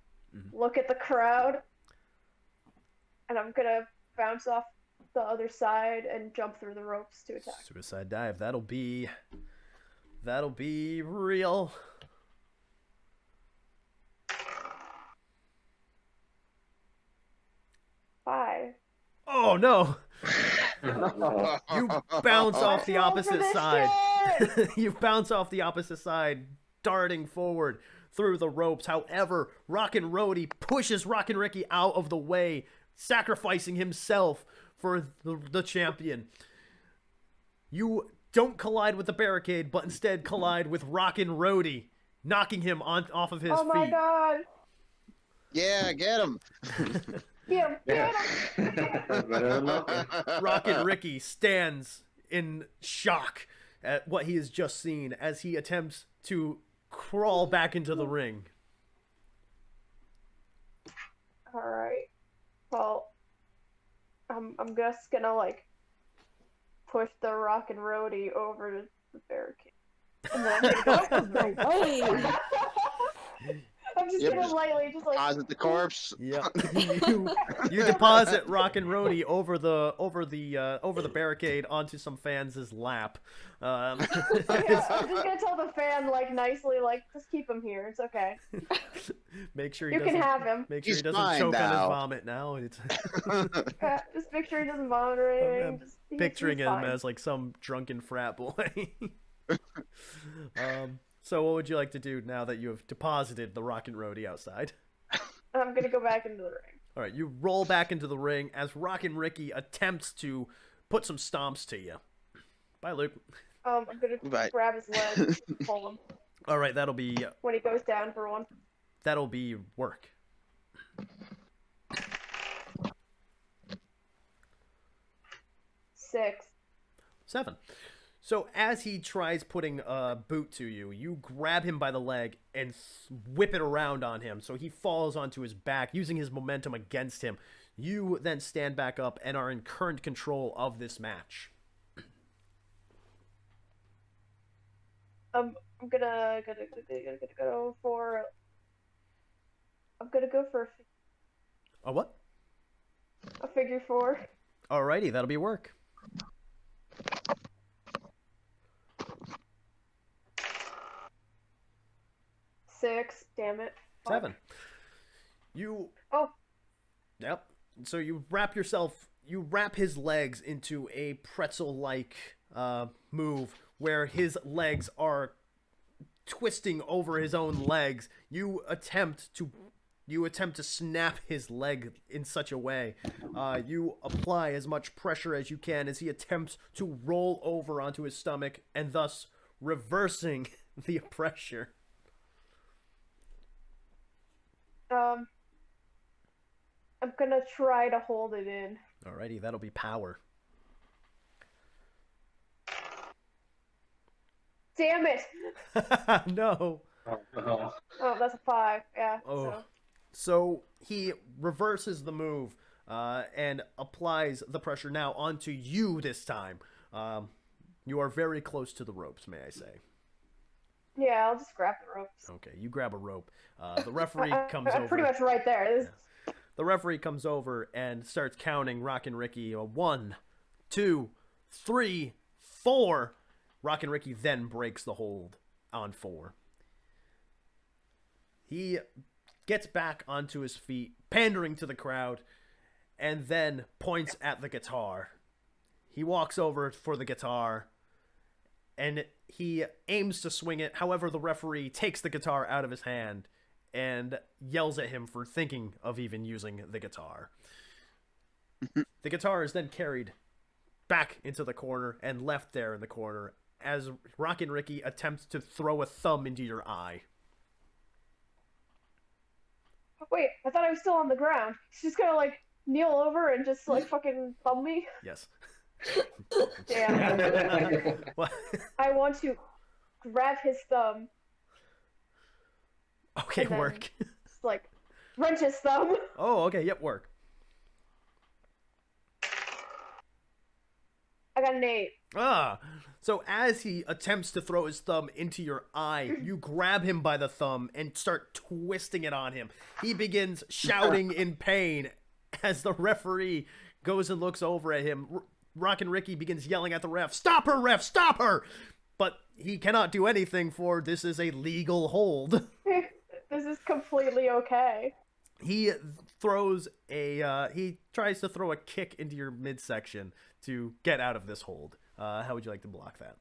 look at the crowd, and I'm gonna bounce off the other side and jump through the ropes to attack. Suicide dive. That'll be real. Five. Oh no! You bounce off the Let's roll for opposite this side. shit! You bounce off the opposite side, darting forward through the ropes. However, Rockin' Roadie pushes Rockin' Ricky out of the way, sacrificing himself for the champion. You don't collide with the barricade, but instead collide with Rockin' Roadie, knocking him off of his Oh my feet. god! Yeah, get him. Get him! Better than nothing. Rockin' Ricky stands in shock at what he has just seen as he attempts to crawl back into the ring. Alright. Well, I'm just gonna, like, push the Rockin' Roadie over to the barricade. And then I'm gonna go. I'm just Yep, gonna just lightly, just like. Deposit the corpse. Yep. you deposit Rockin' Roadie over the barricade onto some fans' lap. Yeah, I'm just gonna tell the fan, like, nicely, like, just keep him here. It's okay. Make sure he You doesn't can have him. make sure he He's doesn't fine choke on his now. vomit now. It's Just make sure he doesn't vomit or anything. I'm He's picturing him fine. as like some drunken frat boy. So what would you like to do now that you have deposited the Rockin' Roadie outside? I'm gonna go back into the ring. All right, you roll back into the ring as Rockin' Ricky attempts to put some stomps to you. Bye, Luke. I'm gonna Bye. grab his leg, pull him All right, that'll be when he goes down for one. work. Six. 7. So as he tries putting a boot to you, you grab him by the leg and whip it around on him. So he falls onto his back, using his momentum against him. You then stand back up and are in current control of this match. I'm gonna go for. I'm gonna go for A what? a figure four. Alrighty, that'll be work. Six. Damn it. 7. You. Oh. Yep. So you wrap his legs into a pretzel-like move where his legs are twisting over his own legs. You attempt to snap his leg in such a way. You apply as much pressure as you can as he attempts to roll over onto his stomach and thus reversing the pressure. I'm gonna try to hold it in. Alrighty, that'll be power. Damn it! No. Oh, that's a 5. Yeah. Oh. So he reverses the move and applies the pressure now onto you this time. You are very close to the ropes, may I say. Yeah, I'll just grab the ropes. Okay, you grab a rope. The referee comes I'm over. pretty much right there. The referee comes over and starts counting Rockin' Ricky. 1, 2, 3, 4. Rockin' Ricky then breaks the hold on 4. He gets back onto his feet, pandering to the crowd, and then points at the guitar. He walks over for the guitar, and he aims to swing it. However, the referee takes the guitar out of his hand and yells at him for thinking of even using the guitar. The guitar is then carried back into the corner and left there in the corner as Rockin' Ricky attempts to throw a thumb into your eye. Wait, I thought I was still on the ground. She's gonna like kneel over and just like fucking thumb me. Yes. Damn. What? I want to grab his thumb. Okay, and then work. just, like wrench his thumb. Oh, okay, yep, work. I got an 8. So as he attempts to throw his thumb into your eye, you grab him by the thumb and start twisting it on him. He begins shouting in pain as the referee goes and looks over at him. Rockin' Ricky begins yelling at the ref, "Stop her, ref, stop her!" But he cannot do anything, for this is a legal hold. This is completely okay. He tries to throw a kick into your midsection to get out of this hold. How would you like to block that?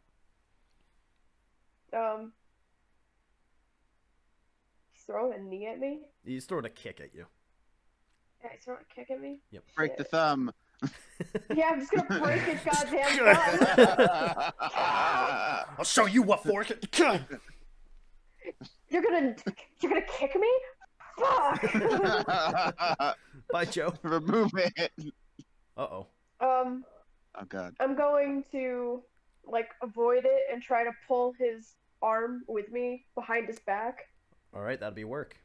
He's throwing a knee at me? He's throwing a kick at you. Yeah, he's throwing a kick at me? Yep. Break the thumb. Yeah, I'm just gonna break his goddamn thumb. I'll show you what for. You're gonna kick me? Fuck! Bye, Joe. Remove it. Uh-oh. Oh god. I'm going to like avoid it and try to pull his arm with me behind his back. All right, that'll be work.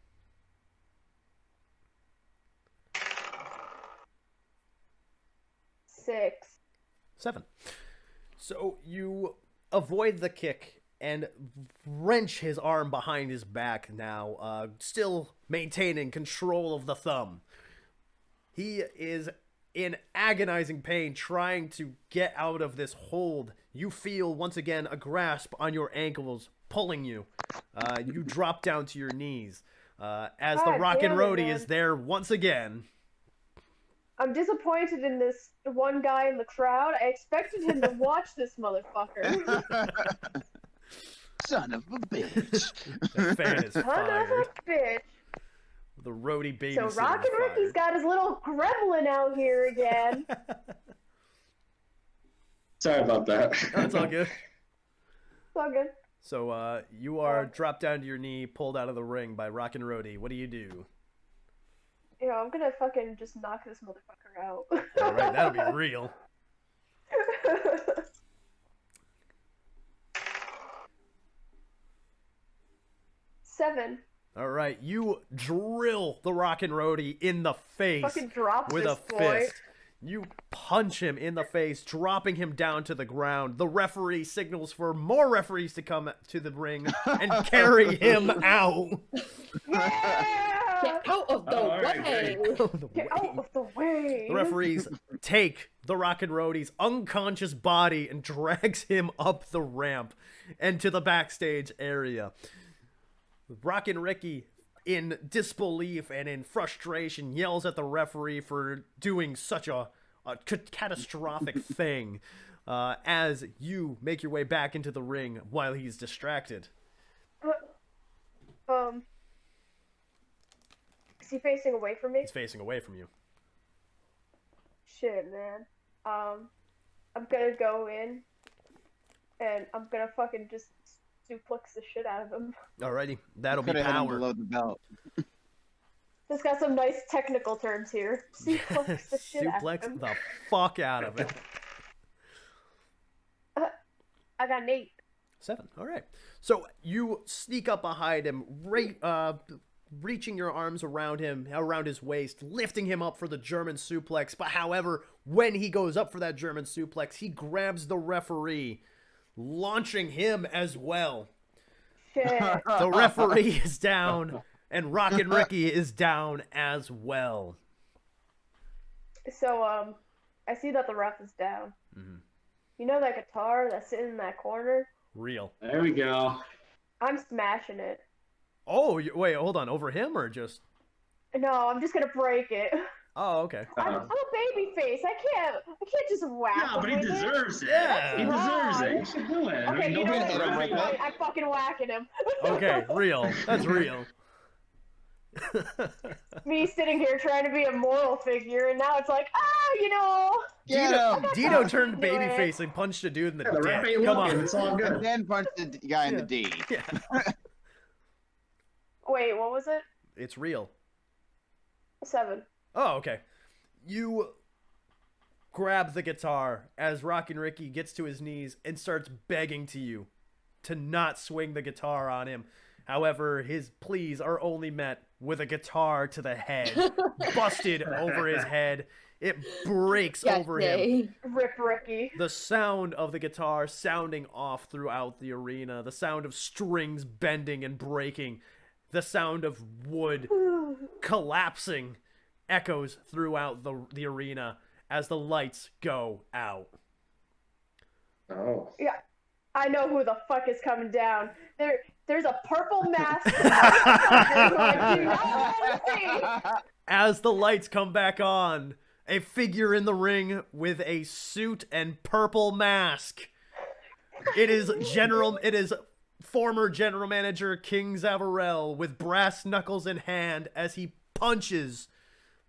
6. 7. So you avoid the kick and wrench his arm behind his back now, still maintaining control of the thumb. He is in agonizing pain trying to get out of this hold. You feel once again a grasp on your ankles pulling you. You drop down to your knees as the God Rockin' damn it, Roadie man. is there once again. I'm disappointed in this one guy in the crowd. I expected him to watch this motherfucker. Son of a bitch. The fan is Son of fired. a bitch. The roadie baby. So Rockin' Ricky's got his little gremlin out here again. Sorry about that. That's all good. It's all good. So you are dropped down to your knee, pulled out of the ring by Rockin' Roadie. What do you do? You know, I'm gonna fucking just knock this motherfucker out. All right, that'll be real. Seven. All right, you drill the Rockin' Roadie in the face Fucking drop with this a boy. fist. You punch him in the face, dropping him down to the ground. The referee signals for more referees to come to the ring and carry him out. Yeah! Get out of the All right, way! Get out of the way! The referees take the Rockin' Roadie's unconscious body and drags him up the ramp and to the backstage area. Rockin' Ricky, in disbelief and in frustration, yells at the referee for doing such a catastrophic thing Uh, as you make your way back into the ring while he's distracted. Is he facing away from me? He's facing away from you. Shit, man. I'm gonna go in, and I'm gonna fucking just suplex the shit out of him. Alrighty, that'll be Coulda hit him power. below the belt. Just got some nice technical terms here. Suplex the shit out of Suplex him. the fuck out of it. I got an 8. 7. All right. So you sneak up behind him, reaching your arms around him, around his waist, lifting him up for the German suplex. But however, when he goes up for that German suplex, he grabs the referee, launching him as well. Shit. The referee is down, and Rockin' Ricky is down as well. So, I see that the ref is down. Mhm. You know that guitar that's sitting in that corner? Real. There we go. I'm smashing it. Oh, wait, hold on. Over him or just... No, I'm just gonna break it. Oh, okay. I'm a baby face. I can't just whack Yeah, him but he with it. deserves it. Yeah. He deserves it. You should do it. Okay, you know nobody's what? hit him right perfect. back. I'm fucking whacking him. Okay, real. That's real. Me sitting here trying to be a moral figure, and now it's like, you know. Get him! Dino turned Do it. babyface and punched a dude in the Yeah, the ref dick. ain't Come looking. on. It's all good. And then punch the guy in the D. Yeah, Wait, what was it? it's real. 7. Oh, okay. You grab the guitar as Rockin' Ricky gets to his knees and starts begging to you to not swing the guitar on him. However, his pleas are only met with a guitar to the head, busted over his head. It breaks over him. Rip Ricky. The sound of the guitar sounding off throughout the arena, the sound of strings bending and breaking, the sound of wood collapsing echoes throughout the arena as the lights go out. Oh. Yeah, I know who the fuck is coming down. There's a purple mask. I do not want to see. As the lights come back on, a figure in the ring with a suit and purple mask. It is former general manager King Zavarell with brass knuckles in hand as he punches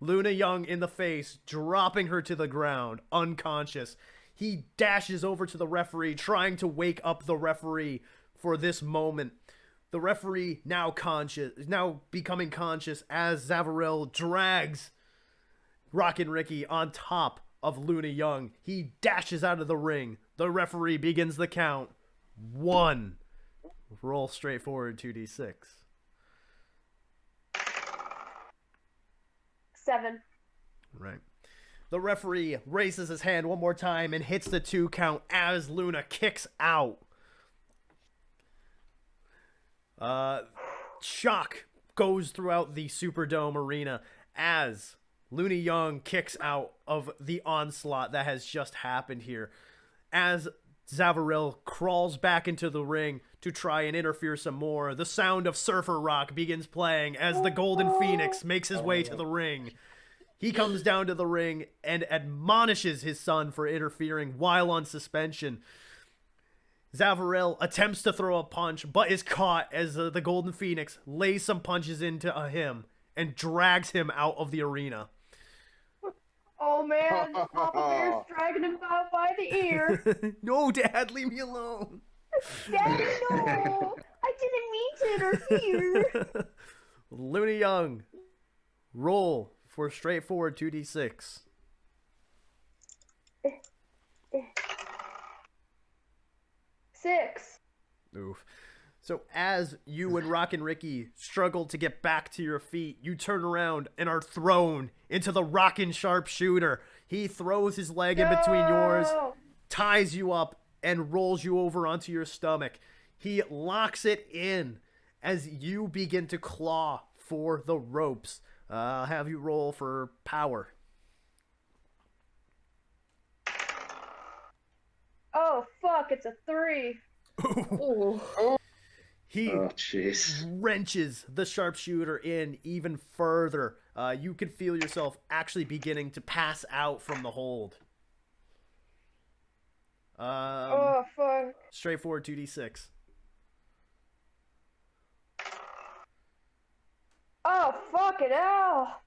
Luna Young in the face, dropping her to the ground, unconscious. He dashes over to the referee, trying to wake up the referee for this moment. The referee now becoming conscious as Zavarell drags Rockin' Ricky on top of Luna Young. He dashes out of the ring. The referee begins the count. 1. Roll straight forward 2d6. 7. Right. The referee raises his hand one more time and hits the 2 count as Luna kicks out. Shock goes throughout the Superdome arena as Luna Young kicks out of the onslaught that has just happened here. As Zavarell crawls back into the ring to try and interfere some more, the sound of Surfer Rock begins playing as the Golden Phoenix makes his way to the ring. He comes down to the ring and admonishes his son for interfering while on suspension. Zavarell attempts to throw a punch, but is caught as the Golden Phoenix lays some punches into him and drags him out of the arena. Oh man, Papa Bear's dragging him out by the ear. No, Dad, leave me alone. Daddy, no! I didn't mean to interfere. Luna Young, roll for straightforward 2d6. 6. Oof. So as you and Rockin' Ricky struggle to get back to your feet, you turn around and are thrown into the Rockin' Sharpshooter. He throws his leg in between yours, ties you up, and rolls you over onto your stomach. He locks it in as you begin to claw for the ropes. I'll have you roll for power. Oh fuck, it's a 3. Ooh. He Oh, jeez. wrenches the sharpshooter in even further. You can feel yourself actually beginning to pass out from the hold. Oh fuck. Straightforward 2d6. Oh, fucking hell!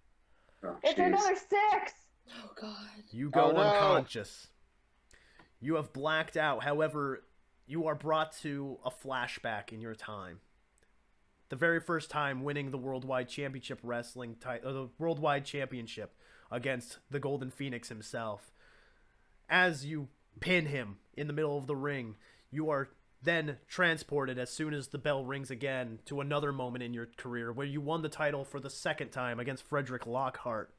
Oh, It's jeez. another 6! Oh God. You go Oh, no. unconscious. You have blacked out. However, you are brought to a flashback in your time. The very first time winning the Worldwide Championship Wrestling title, the Worldwide Championship against the Golden Phoenix himself. As you pin him in the middle of the ring, you are then transported as soon as the bell rings again to another moment in your career where you won the title for the second time against Frederick Lockhart.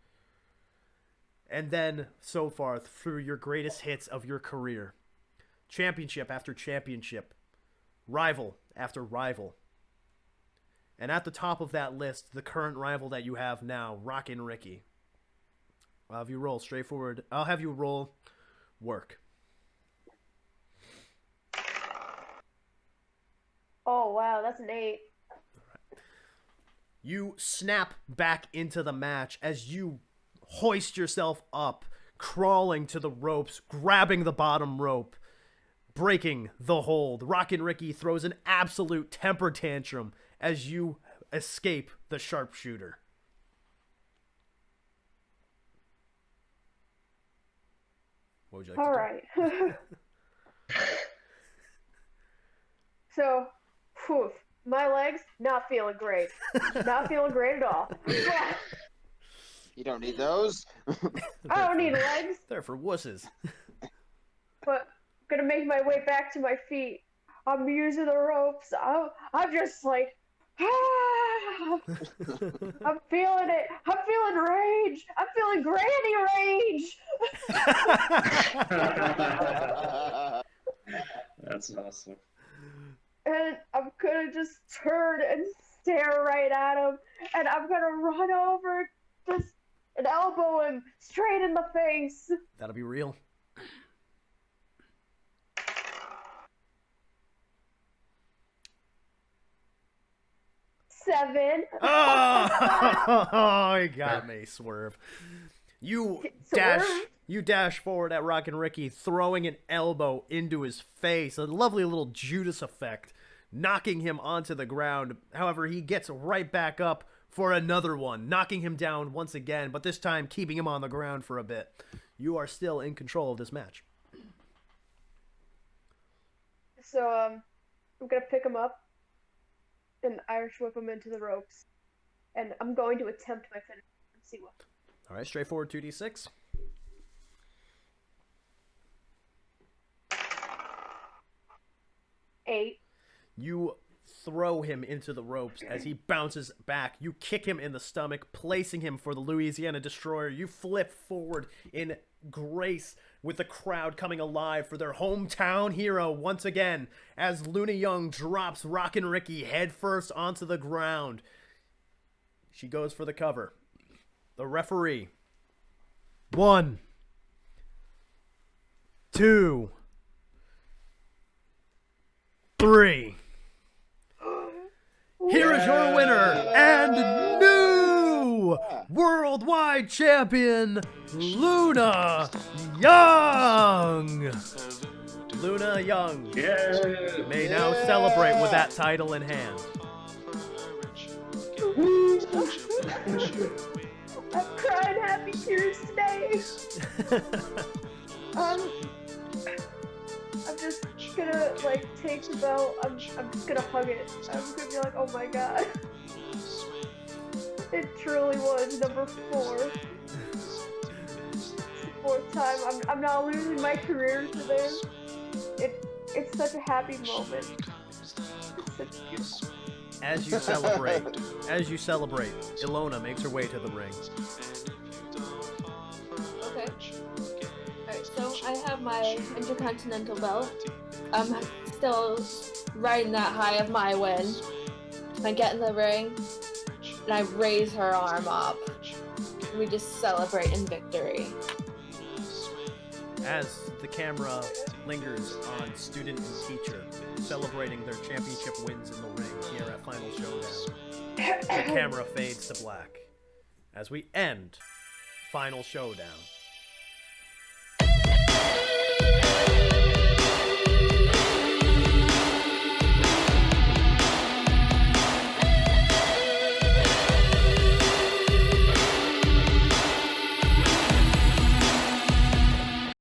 And then, so far, through your greatest hits of your career, championship after championship, rival after rival. And at the top of that list, the current rival that you have now, Rockin' Ricky. I'll have you roll straightforward. I'll have you roll work. Oh, wow, that's an 8. You snap back into the match as you hoist yourself up, crawling to the ropes, grabbing the bottom rope, breaking the hold. Rockin' Ricky throws an absolute temper tantrum as you escape the sharpshooter. What would you like All to right. So, whew, my legs, not feeling great. Not feeling great at all. But You don't need those. do? I don't need legs, They're for wusses. but I'm gonna make my way back to my feet. I'm using the ropes. I'm just like, I'm feeling it. I'm feeling rage. I'm feeling granny rage. That's awesome. And I'm gonna just turn and stare right at him. And I'm gonna run over just and elbow him straight in the face. That'll be real. Seven. Oh, you got me, Swerve. You Swerve? dash forward at Rockin' Ricky, throwing an elbow into his face. A lovely little Judas effect, knocking him onto the ground. However, he gets right back up for another one, knocking him down once again, but this time keeping him on the ground for a bit. You are still in control of this match. So, I'm gonna pick him up and Irish whip him into the ropes. And I'm going to attempt my finish and see what. All right, straightforward 2d6. Eight. You throw him into the ropes as he bounces back. You kick him in the stomach, placing him for the Louisiana Destroyer. You flip forward in grace with the crowd coming alive for their hometown hero once again as Luna Young drops Rockin' Ricky headfirst onto the ground. She goes for the cover. The referee. 1, 2, 3. Here is your winner and new worldwide champion, Luna Young. Luna Young Yeah. may now celebrate with that title in hand. I'm crying happy tears today. I'm just gonna like take the belt. I'm just gonna hug it. I'm gonna be like, oh my god. It truly was number 4. It's the 4th time. I'm not losing my career to this. It's such a happy moment. It's such beautiful. As you celebrate, Ilona makes her way to the ring. Okay. Alright, so I have my Intercontinental belt. I'm still riding that high of my win. I get in the ring, and I raise her arm up. We just celebrate in victory. As the camera lingers on student and teacher celebrating their championship wins in the ring here at Final Showdown, the camera fades to black as we end Final Showdown.